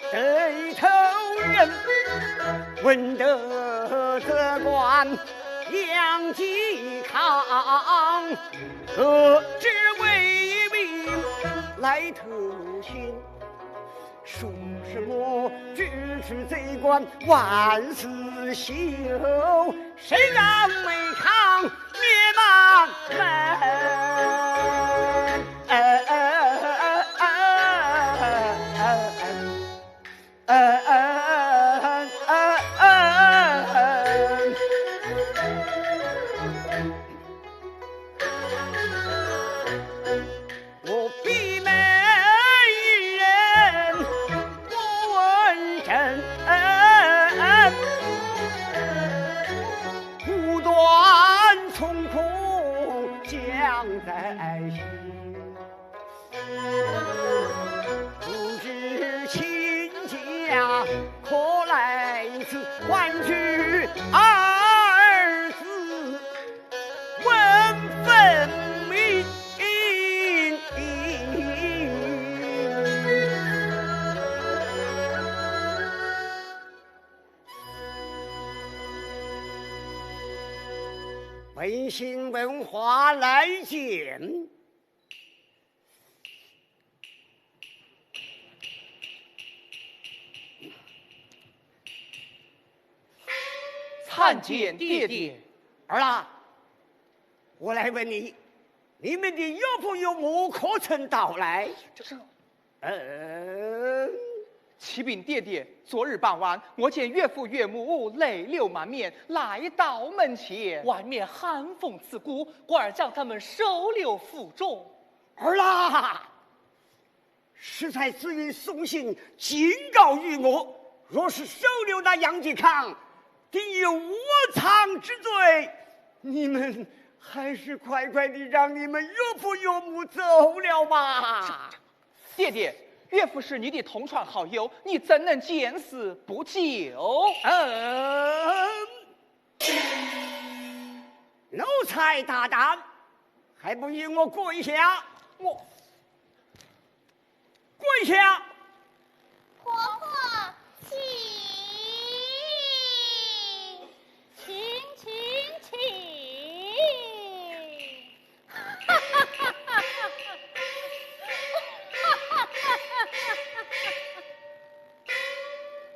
Speaker 9: 对头人，闻得这官杨继康，何知为民来投亲，说什么支持贼官万事休，谁让魏康灭满我闭门人不问真，不断从空将在心，不知亲家可来此还举二字问分明。文心文化来见，
Speaker 1: 参见爹爹。
Speaker 9: 儿啦，我来问你，你们的岳父岳母可曾到来？
Speaker 1: 启禀爹爹，昨日傍晚，我见岳父岳母泪流满面来到门前，外面寒风刺骨，官儿将他们收留府中。
Speaker 9: 儿啦，适才子云送信警告于我，若是收留那杨继康，定有窝藏之罪。你们还是快快的让你们岳父岳母走了吧。
Speaker 1: 爹爹，岳父是你的同窗好友，你怎能见死不救？
Speaker 9: 奴才大胆，还不与我跪下？我跪下！
Speaker 4: 婆婆，请。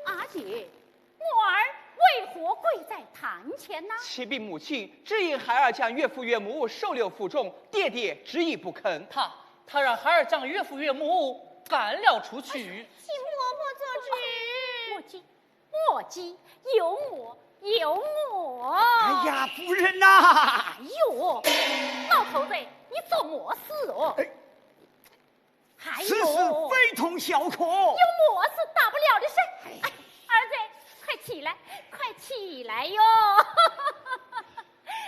Speaker 8: 阿姐，我儿为何跪在堂前呢？
Speaker 1: 启禀母亲，只因孩儿将岳父岳母收留府中，爹爹执意不肯。他让孩儿将岳父岳母赶了出去。
Speaker 4: 请婆婆做主。
Speaker 8: 莫急，有我。
Speaker 9: 哎呀，夫人呐！
Speaker 8: 哎呦，老头子，你做么事哦？还有，
Speaker 9: 此事非同小可。有
Speaker 8: 么事大不了的事？哎，儿子，快起来哟！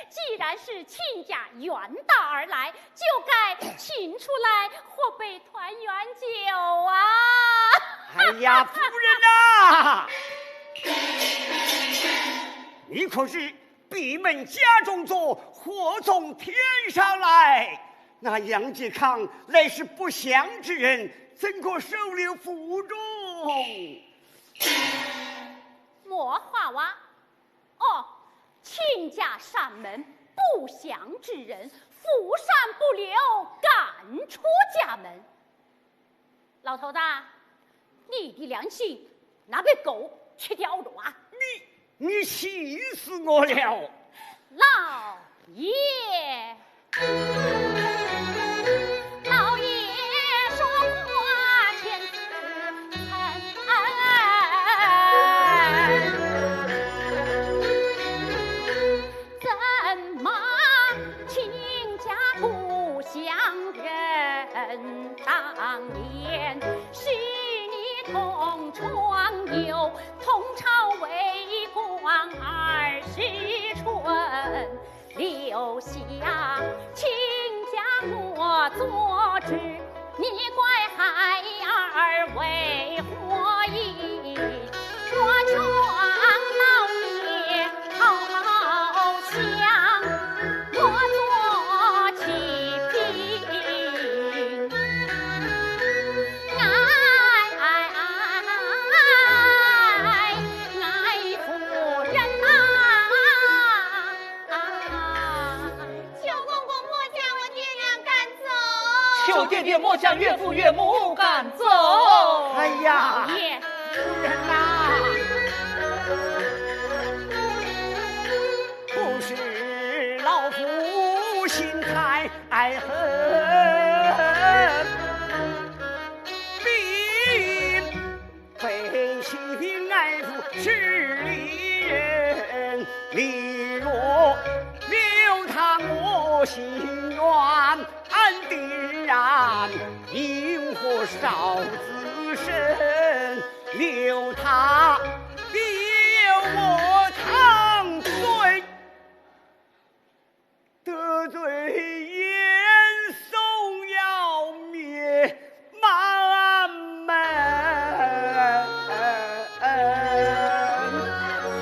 Speaker 8: 既然是亲家远道而来，就该请出来喝杯团圆酒啊！
Speaker 9: 哎呀，夫人呐！你可是闭门家中坐，祸从天上来。那杨继康乃是不祥之人，怎可收留府中？
Speaker 8: 莫话哇！哦，亲家上门，不祥之人，府上不留，赶出家门。老头子，你的良心那被狗吃掉了啊！
Speaker 9: 你气死我了！
Speaker 8: 老爷，老爷说话千字怎么亲家不相认？当年是你同窗友，同朝为官20春，留下亲家我做主，你怪孩儿为何意？我劝老爷好好想，我做启禀。
Speaker 1: 爹莫将岳父岳母赶走。
Speaker 9: 哎呀，
Speaker 8: 爷，
Speaker 9: 夫人呐，不是老夫心太狠，并非心爱父是离人。你若留他我心愿，定然因祸少自身，留他必有我堂罪，得罪严嵩要灭满门。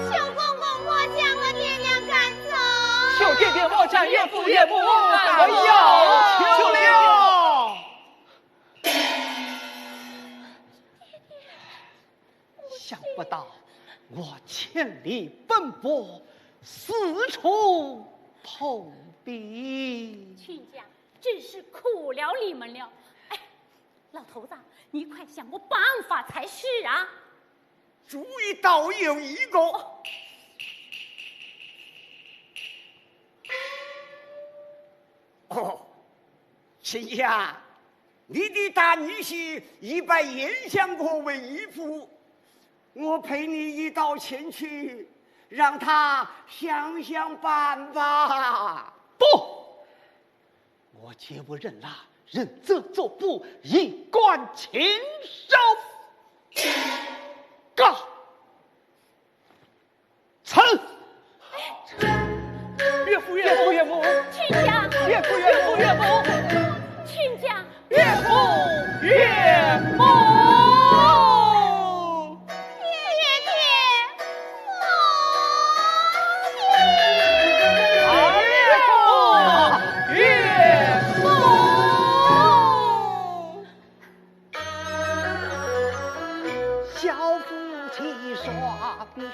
Speaker 4: 求公公莫将我爹娘赶走。
Speaker 1: 求爹爹莫将岳父岳母赶
Speaker 9: 哎
Speaker 1: 走。
Speaker 9: 呀，求了！
Speaker 5: 想不到我千里奔波，四处碰壁。
Speaker 8: 亲家真是苦了你们了。哎，老头子，你快想个办法才是啊！
Speaker 9: 主意倒有一个。哦，亲家，你的大女婿已拜严相国为义父，我陪你一道前去，让他想想办法。
Speaker 5: 不，我绝不认啦，认则作不，一贯禽兽。告臣。
Speaker 1: 岳父岳母岳母，
Speaker 8: 亲家，
Speaker 1: 岳父岳母岳母，
Speaker 8: 亲家，
Speaker 1: 岳父岳母。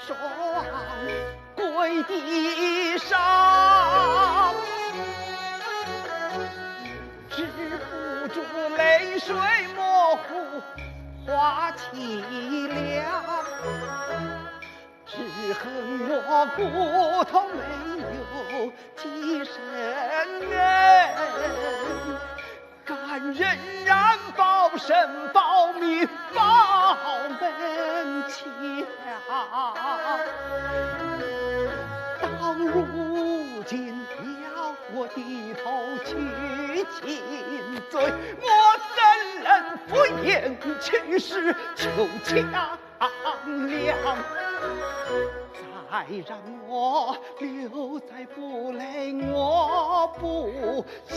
Speaker 5: 双跪地上，止不住泪水模糊化凄凉，只恨我骨头没有几身恩，敢仍然保身保命保门墙，到如今要我低头去亲嘴，我怎能不言去世求强梁？再让我留在府内，我不想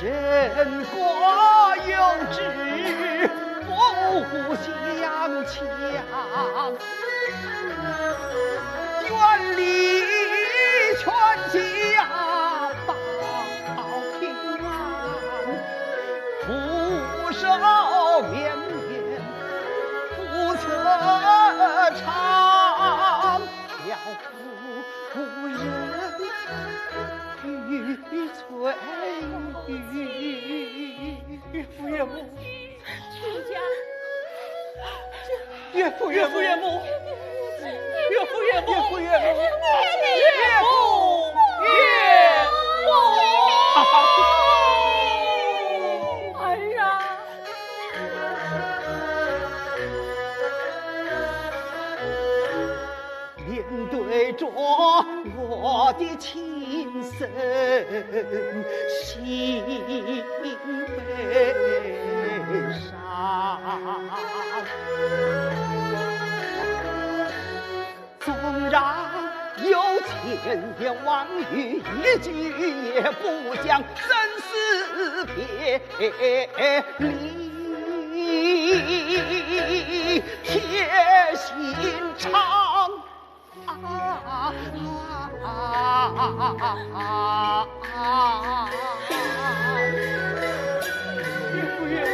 Speaker 5: 人过有志不相强，远离全家保平安，福寿绵绵不测长，了夫人玉翠玉，
Speaker 1: 岳父岳母，
Speaker 8: 亲家，
Speaker 1: 岳父岳父岳母，岳父岳母，岳父岳母，岳父岳母。
Speaker 6: 儿啊！
Speaker 5: 面对着我的亲生心悲伤，纵然有千言万语，一句也不讲生死别离，铁心肠。
Speaker 1: 岳父岳母，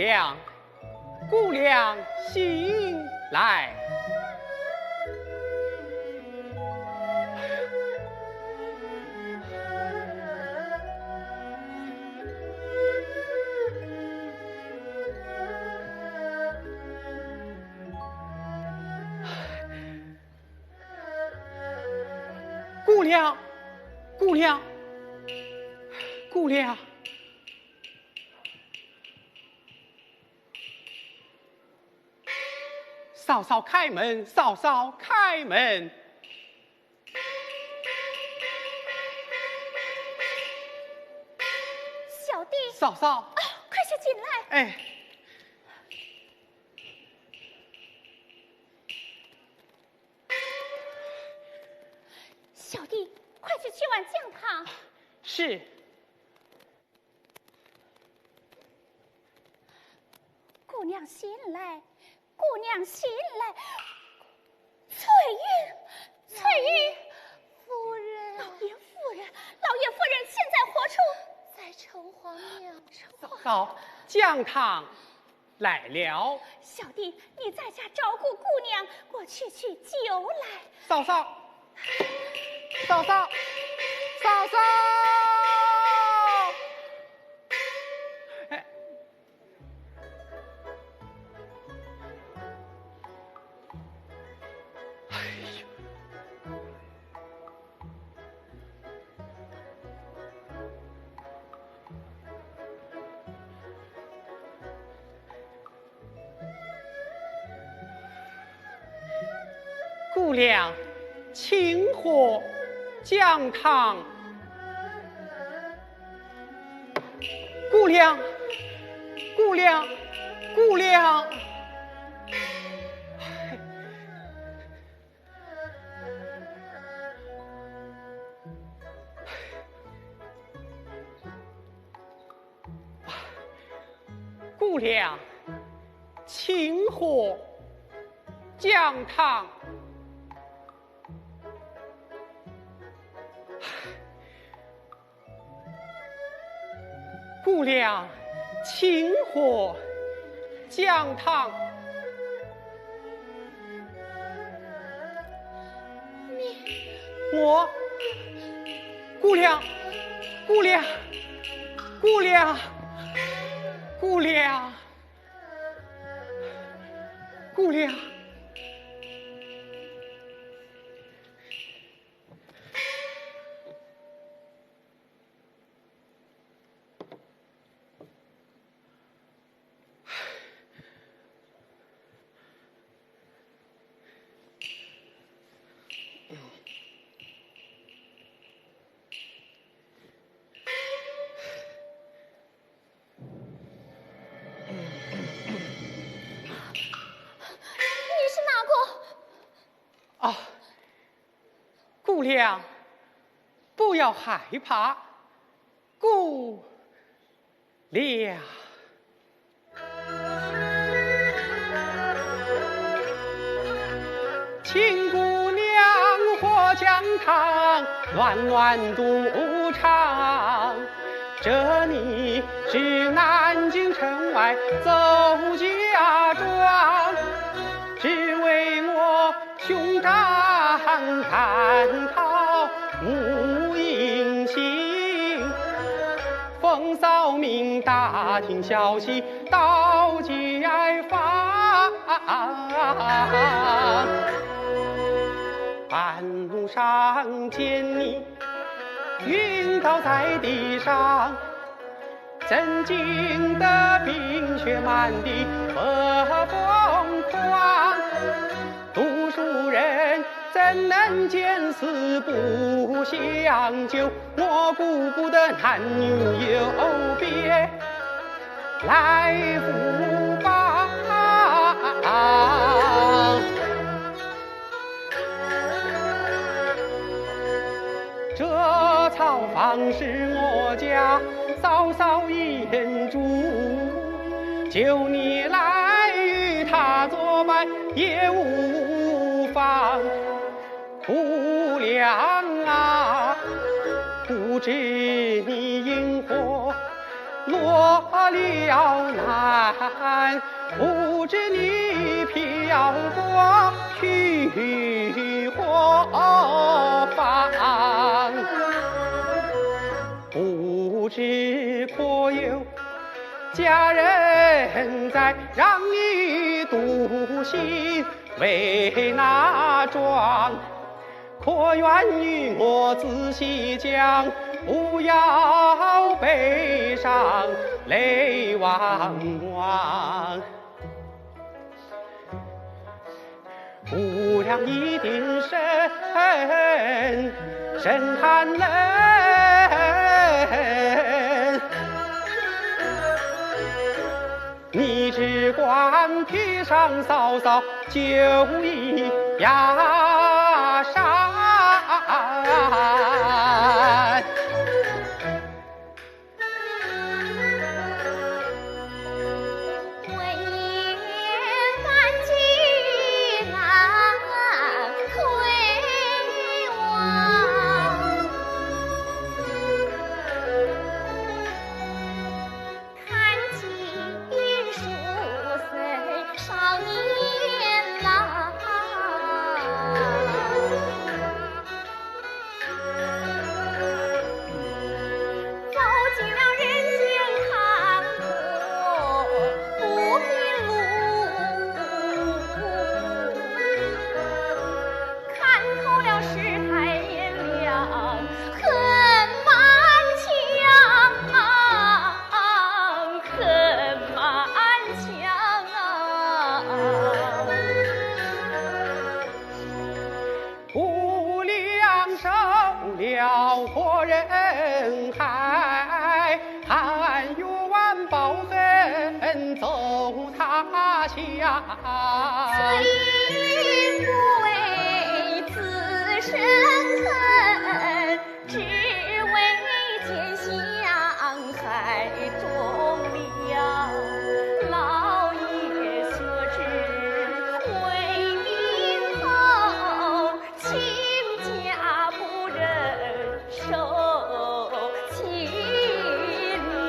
Speaker 5: 娘，姑娘醒来。姑娘，姑娘，姑娘，嫂嫂开门，嫂嫂开门。
Speaker 3: 小弟，
Speaker 5: 嫂嫂，
Speaker 3: 快些进来。
Speaker 5: 哎，
Speaker 3: 小弟，快去取碗姜汤。
Speaker 5: 是。
Speaker 3: 姑娘醒来，姑娘醒来。翠玉，翠玉，
Speaker 4: 夫人，
Speaker 3: 老爷夫人，老爷夫人现在何处？
Speaker 4: 在城隍庙。
Speaker 5: 嫂嫂，姜汤来了。
Speaker 3: 小弟，你在家照顾姑娘，我去取酒来。
Speaker 5: 嫂嫂，嫂嫂，嫂嫂。哎，哎呦，姑娘，请喝姜汤。姑娘，姑娘，姑娘。姑娘，请喝姜汤。姑娘，请喝姜汤。我，姑娘，姑娘，姑娘，姑娘，姑娘。啊，姑娘，不要害怕，姑娘。请姑娘喝姜汤，暖暖肚肠。这里是南京城外走家庄，只为我兄长赶讨母迎亲。奉嫂命打听消息到街坊，半路上见你晕倒在地上，震惊的冰雪满地和疯狂。读书人怎能见死不相救？我顾不得男女有别，来福邦。这草房是我家嫂嫂眼珠，就你来与他作伴也无妨。姑娘啊，不知你因何落
Speaker 2: 了难，不知你漂泊去何方？不知可有家人在，让你独行为那桩？可愿与我仔细讲，不要悲伤泪汪汪。姑娘一定深含泪，你只管披上嫂嫂，就一压山。了活人海，但愿报恨走他乡。
Speaker 8: 虽不为此生恨，只为见乡海中凉。老爷所知为民后，亲家不忍受凄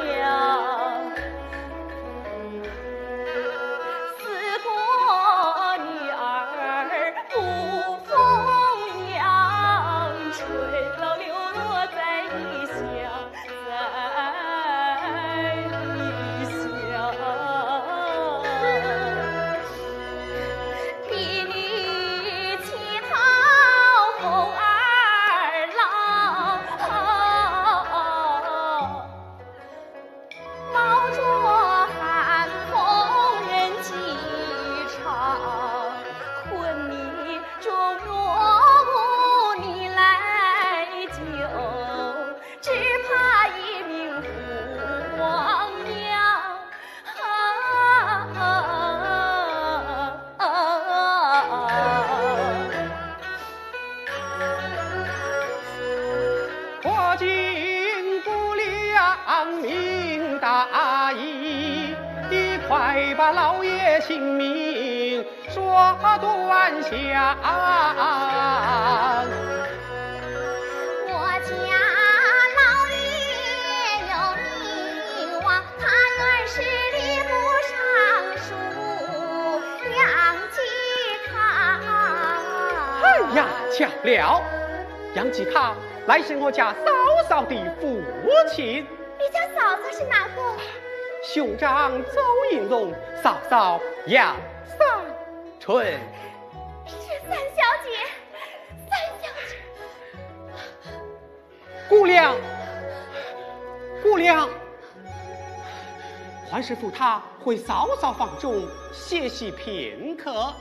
Speaker 8: 凉。思过女儿不风扬，垂老流落在异乡，在异乡。婢女乞讨后儿郎，冒着寒风人饥肠，昏迷中若无你来救，只怕一命不亡娘。
Speaker 2: 我今不良命大意，你快把老爷姓名说断下。
Speaker 8: 我家老爷有你望，他原是吏部尚书杨继康。
Speaker 2: 哎呀，巧了，杨继康乃是我家嫂嫂的父亲，
Speaker 8: 你家嫂嫂是哪个？
Speaker 2: 兄长邹应龙，嫂嫂杨三春。
Speaker 8: 是三小姐，三小姐。
Speaker 2: 姑娘，姑娘，环师傅他回嫂嫂房中歇息片刻。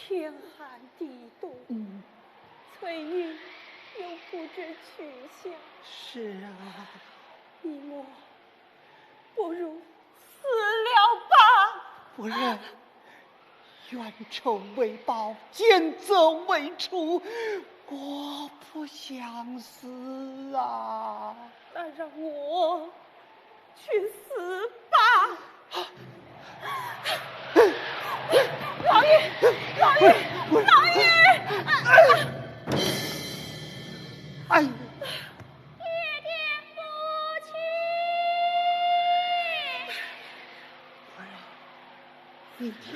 Speaker 6: 天寒地冻，翠玉又不知去向。
Speaker 7: 是啊，
Speaker 6: 你我不如死了吧。
Speaker 7: 夫人，冤仇为报，奸责为除，我不想死啊！
Speaker 6: 那让我去死吧。老爷，老爷，老爷！
Speaker 7: 哎，
Speaker 3: 爹爹不去。
Speaker 7: 你听。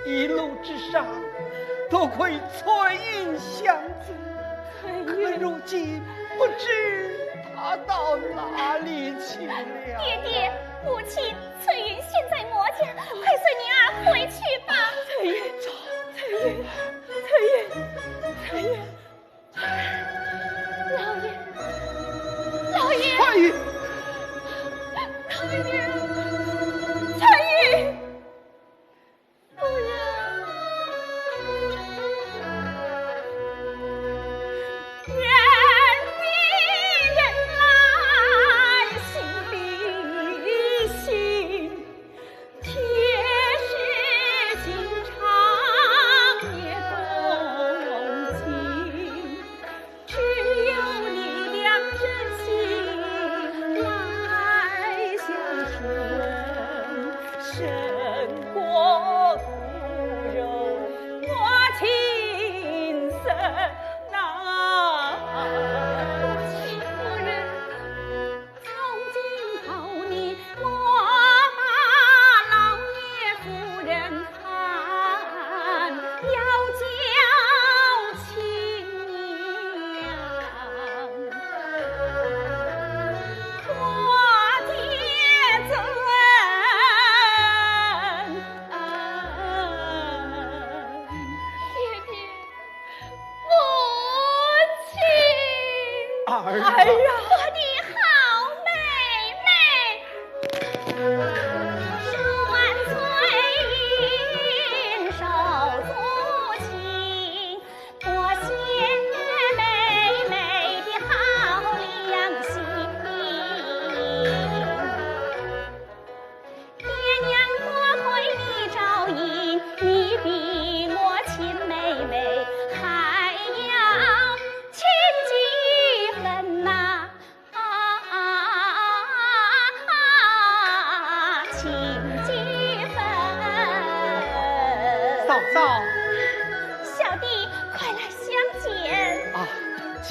Speaker 7: 一路之上，多亏翠云相助，可如今不知他到哪里去了。
Speaker 3: 爹爹，母亲，翠云现在魔家，快随女儿回去吧。
Speaker 6: 翠云，翠云，翠云，翠云，
Speaker 3: 老爷，老爷，
Speaker 7: 翠云，
Speaker 3: 老爷，翠云。夫人，人比人来心比心，铁石心肠也动情，只有你俩真心来相顺，胜过骨肉我情深呐。母亲夫人，从今后你莫把老爷夫人看，要叫亲娘。我爹尊，爹爹，母亲，
Speaker 7: 儿啊
Speaker 3: 我的好妹妹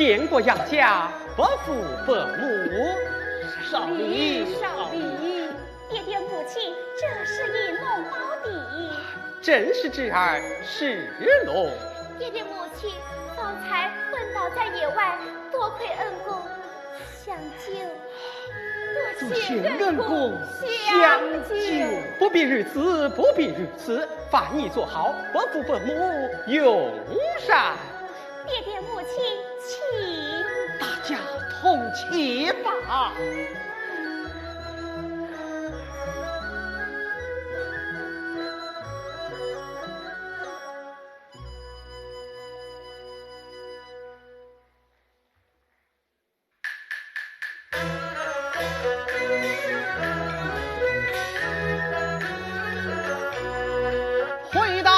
Speaker 5: 见过杨家伯父伯母，少礼少礼。
Speaker 3: 爹爹母亲，这是以龙宝地。
Speaker 5: 正是侄儿是龙。
Speaker 3: 爹爹母亲，方才昏倒在野外，多亏恩公相救。
Speaker 7: 多谢恩公相救，
Speaker 5: 不必如此，不必如此。饭已做好，伯父伯母用膳。
Speaker 3: 爹爹母亲，请
Speaker 7: 大家同起吧。
Speaker 5: 回到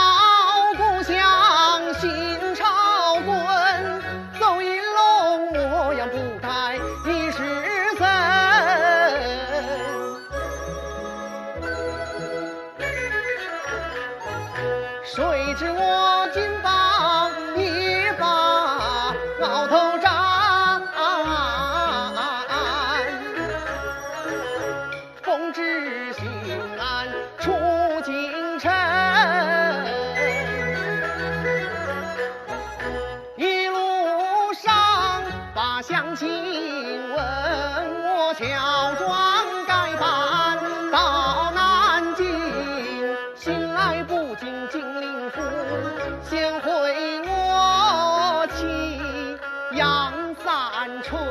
Speaker 5: 故乡心朝滚，走一龙模样不该你是怎？谁知我金榜一把鳌头斩，奉旨行安出京城。一路上把乡亲问我乔装改扮到南京，醒来不进金陵府，先回我妻杨三春。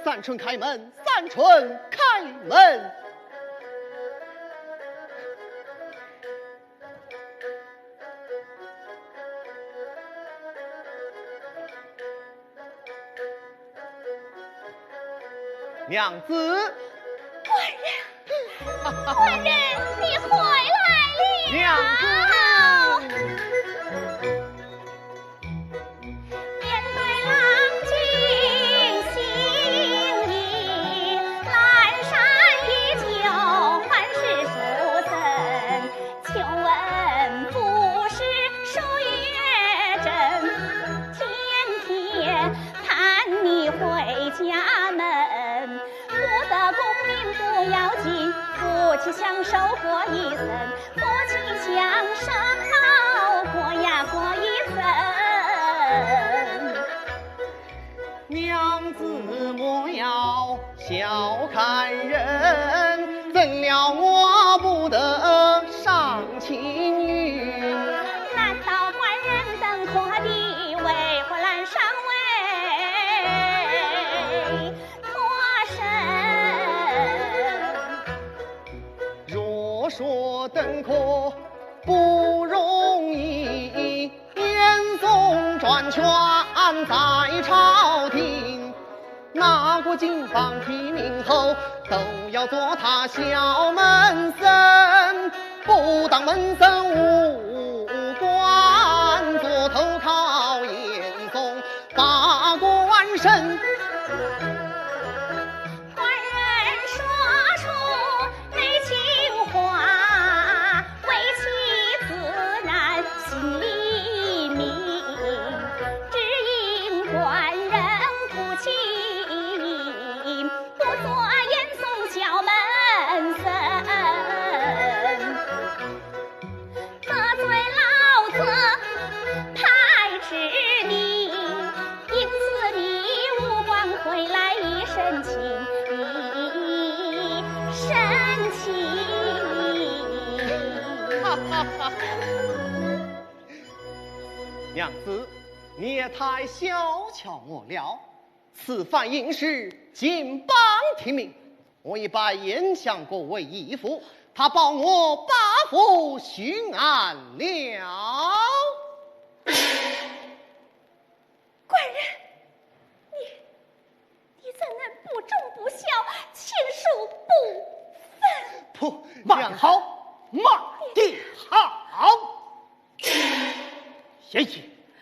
Speaker 5: 三春开门，三春开门。娘子，
Speaker 3: 官人，你回来了。
Speaker 5: 娘子，
Speaker 3: 面对郎君心意，阑珊依旧，还是书生。请问不是数月正，天天盼你回家门。不得功名不要紧，夫妻相守过一生，夫妻相守过呀过一生。
Speaker 5: 娘子莫要小看人，怎料我不得上青云。
Speaker 3: 难道官人等阔地，为何拦上为脱身？
Speaker 5: 若说登科不容易，严嵩专权在朝廷，哪个金榜题名后都要做他小门生，不当门生无官，做投靠严嵩把官升。
Speaker 3: 官人说出内情话，为妻自然心里明，只因官人不亲，不做严嵩小门生，得罪老子排斥你，因此你无关回来一身轻，深情。
Speaker 5: 娘子，你也太小瞧我了。此番应是金榜题名，我已拜严相国为义父，他保我八府巡按了。
Speaker 3: 官人，你怎能不忠不孝，亲属不分？
Speaker 5: 不，
Speaker 7: 慢好，慢地好。贤婿，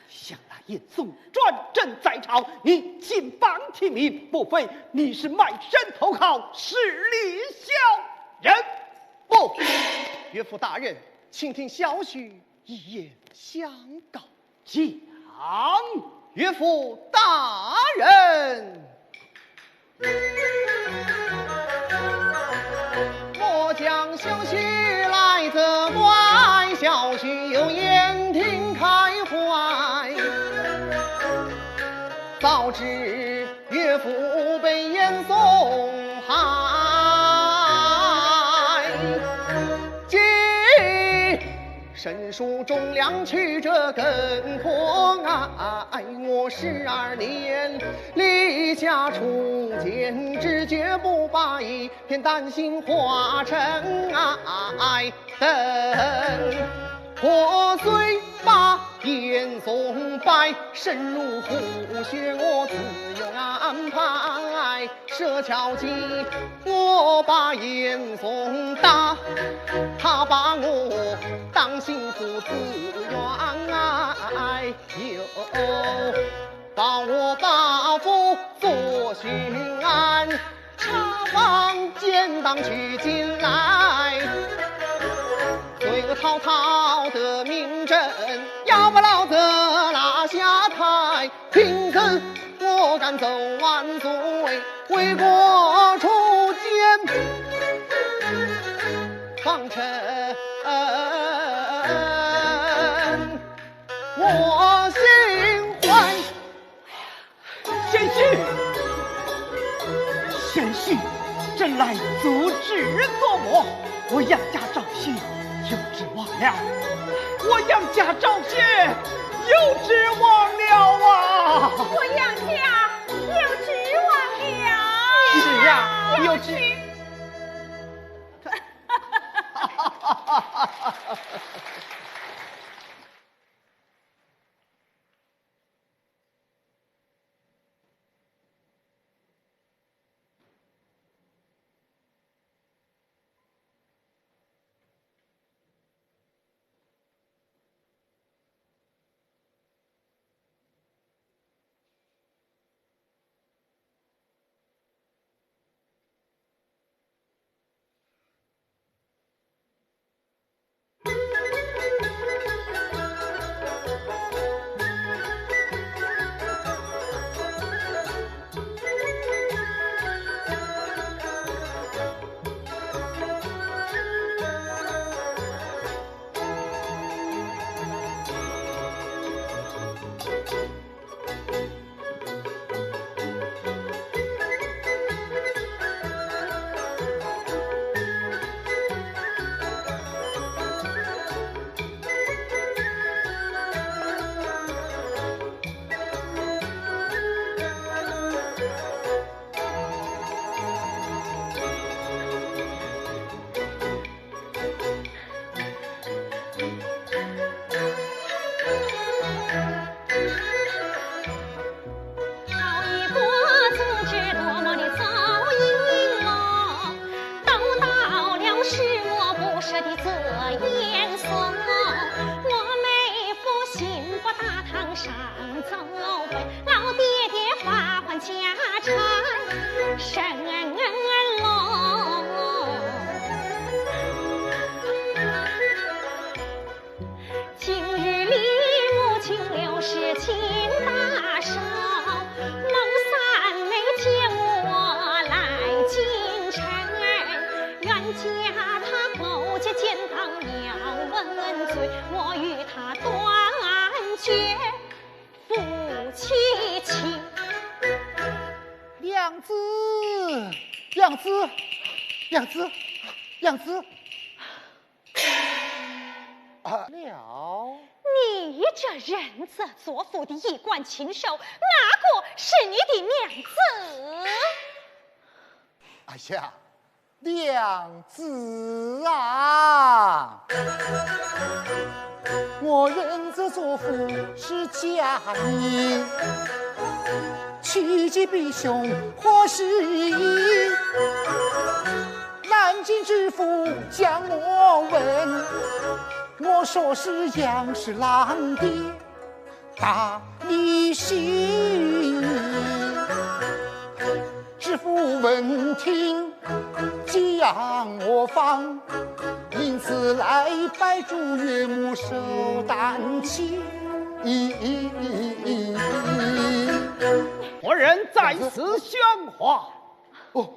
Speaker 7: 想来严嵩专政在朝，你金榜题名，不非你是卖身投靠势利小人？
Speaker 5: 不，岳父大人，请听小婿一言相告。
Speaker 9: 讲，
Speaker 5: 岳父大人，我将消息来责怪，小婿有言听开怀。早知岳父被严嵩害，今申书忠良曲折更可爱。我12年离家出见，只觉不把一片丹心化成爱灯。破碎把严嵩败，深入虎穴我自有安排。舍巧计我把严嵩打，他把我当心腹自愿爱，又把我把父做巡案，查房奸党取进来。罪恶滔滔的明证，要把老子拉下台。凭此我敢走万岁，为国出剑，方成我心怀。
Speaker 7: 贤婿，朕来阻止作魔。我杨家赵姓有指望了，我杨家赵姓有指望了啊！
Speaker 6: 我杨家有指望了。
Speaker 7: 是呀，有指。
Speaker 2: 娘子，了。
Speaker 8: 你这认则作父的一贯禽兽，哪个是你的娘子？
Speaker 2: 哎呀，娘子啊！我认则作父是佳音，趋吉避凶或是宜。南京知府将我问，我说是杨氏郎爹大逆心。知府闻听将我放，因此来拜祝岳母寿诞期。
Speaker 7: 何人在此喧哗？
Speaker 2: 哦，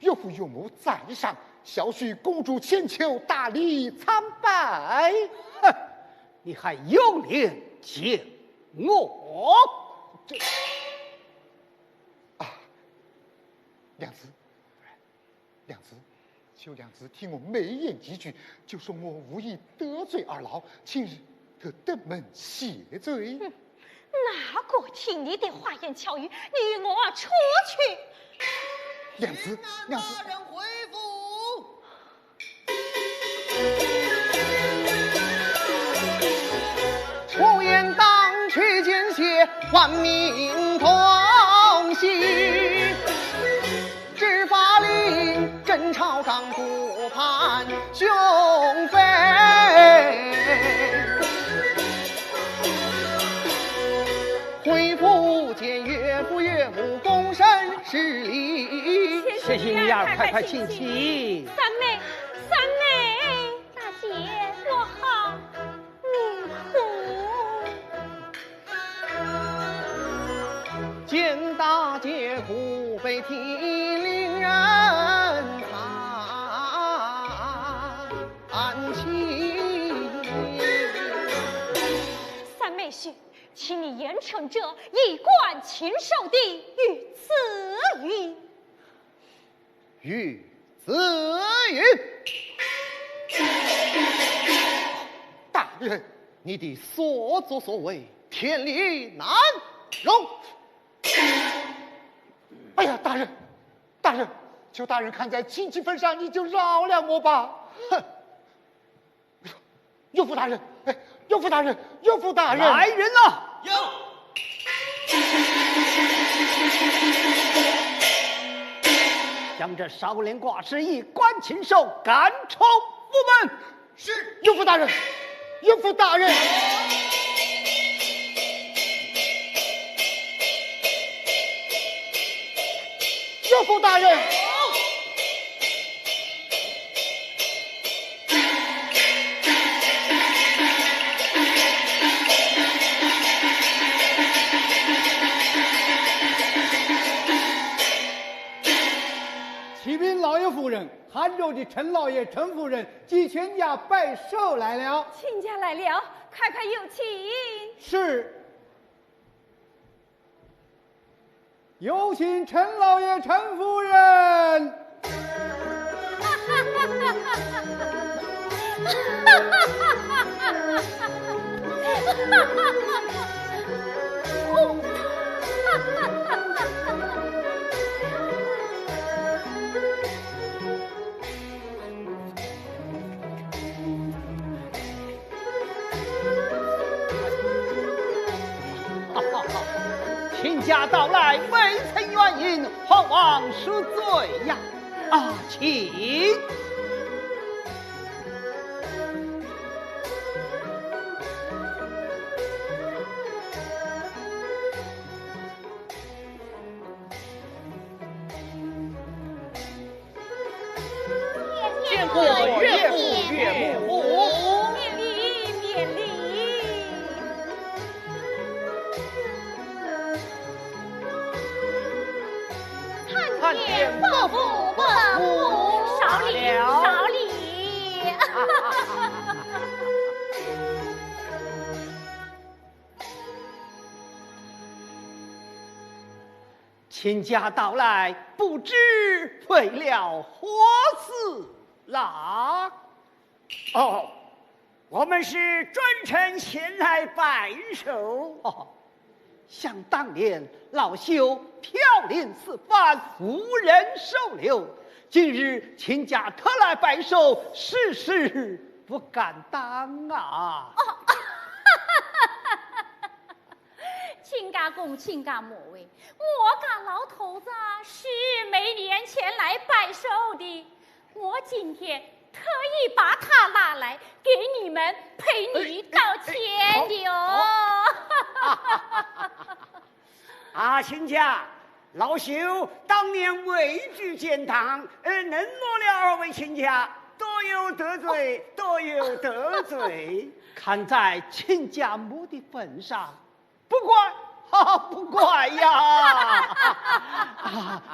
Speaker 2: 岳父岳母在上，小婿公主千秋大礼参拜。
Speaker 7: 哼，你还有脸见我？
Speaker 2: 这啊，娘子，娘子，求娘子听我美言几句，就说我无意得罪二老，请日可登门谢罪。
Speaker 8: 哪个听你的花言巧语？你与我出去！
Speaker 2: 娘子，娘子。
Speaker 5: 大人回府。出言当去见谢，万民同喜。执法令，镇朝纲不判雄飞。回府见岳父岳母，躬身施礼。
Speaker 7: 谢谢你儿，快快请起。
Speaker 8: 三妹，三妹，大姐，我好迷糊。
Speaker 5: 见大姐不被提，令人叹气。
Speaker 8: 三妹婿，请你严惩这一贯禽兽的御子云。
Speaker 5: 御子云，大人，你的所作所为，天理难容。
Speaker 2: 哎呀，大人，大人，求大人看在亲戚份上，你就饶了我吧。哼！岳父大人，哎，岳父大人，岳父大人，
Speaker 7: 来人呐！
Speaker 5: 有。
Speaker 7: 将这少年寡师一关禽兽赶出府门。
Speaker 2: 是，岳父大人，岳父大人。岳父大人。
Speaker 10: 启禀老爷夫人，汉州的陈老爷、陈夫人及全家拜寿来了。
Speaker 6: 亲家来了，快快有请。
Speaker 10: 是。有请陈老爷、陈夫人。
Speaker 7: 亲家到来，未曾原因，皇王恕罪呀！啊，请。
Speaker 5: 见过岳父岳母。
Speaker 8: 免礼，免礼。参见伯父伯母，少礼少礼。
Speaker 7: 亲家到来，不知为了何事啦？
Speaker 9: 哦，我们是专程前来拜寿。
Speaker 7: 哦，想当年老朽飘零四番，无人收留，今日亲家特来拜寿，事事不敢当啊！
Speaker 8: 亲家公，亲家母为，我家老头子是每年前来拜寿的，我今天特意把他拉来给你们赔礼道歉的哦。
Speaker 9: 啊，亲家，老朽当年位居监堂，能落了二位亲家，多有得罪，多有得罪。
Speaker 7: 看在亲家母的份上，不怪，不怪呀！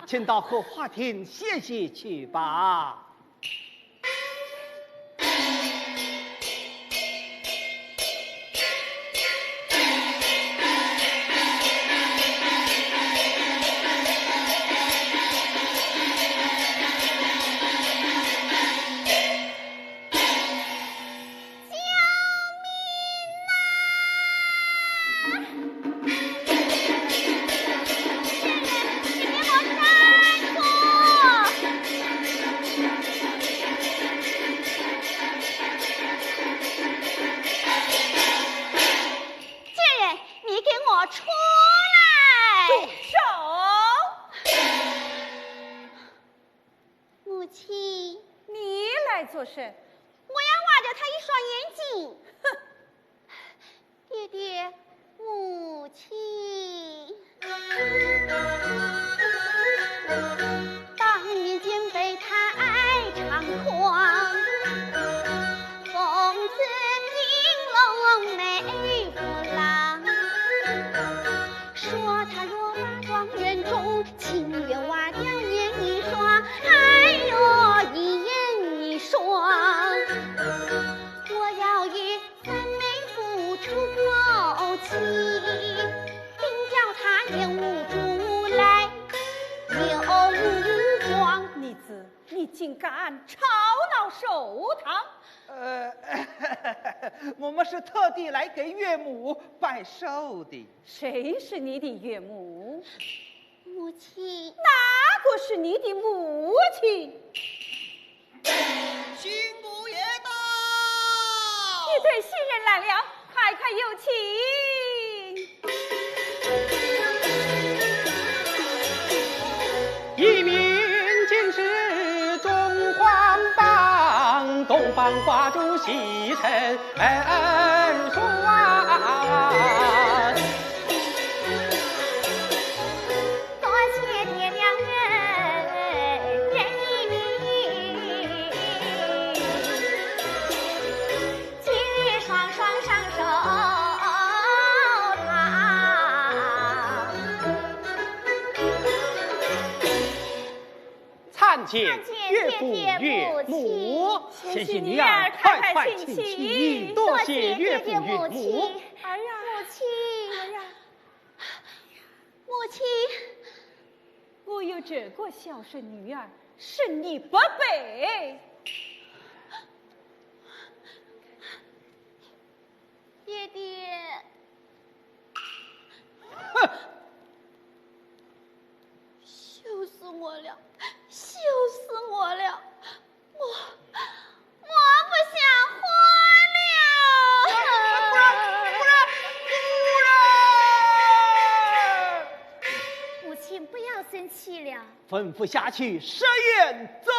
Speaker 7: 请到荷花亭歇息去吧。
Speaker 3: 做甚？
Speaker 8: 我要挖掉他一双眼睛。哼！爹爹，母亲，当年间被他爱猖狂，奉子应龙美夫郎，说他若把状元中，情愿挖掉眼一双，还若一眼一双。我要与三妹夫出口气，并叫他演武主来有光。
Speaker 3: 逆子，你竟敢吵闹寿堂！
Speaker 7: 我们是特地来给岳母拜寿的。
Speaker 3: 谁是你的岳母？
Speaker 8: 母亲。
Speaker 3: 哪个是你的母亲？
Speaker 5: 刑部也到。
Speaker 3: 一对新人来了，快快有请。
Speaker 11: 一名进士中皇榜，东方花烛西城恩双。
Speaker 8: 多谢爹娘人一名，今日双双上寿堂。
Speaker 11: 参见岳父岳母，
Speaker 3: 贤妻女儿快快请起。
Speaker 11: 多谢岳父岳母。
Speaker 3: 哎呀，
Speaker 8: 母亲，
Speaker 3: 哎呀，
Speaker 8: 母亲，
Speaker 3: 我有这个孝顺女儿，生你不备。
Speaker 8: 爹爹，
Speaker 7: 哼！
Speaker 8: 羞死我了，羞死我了！我不想活了！母亲不要生气了。
Speaker 7: 吩咐下去设宴奏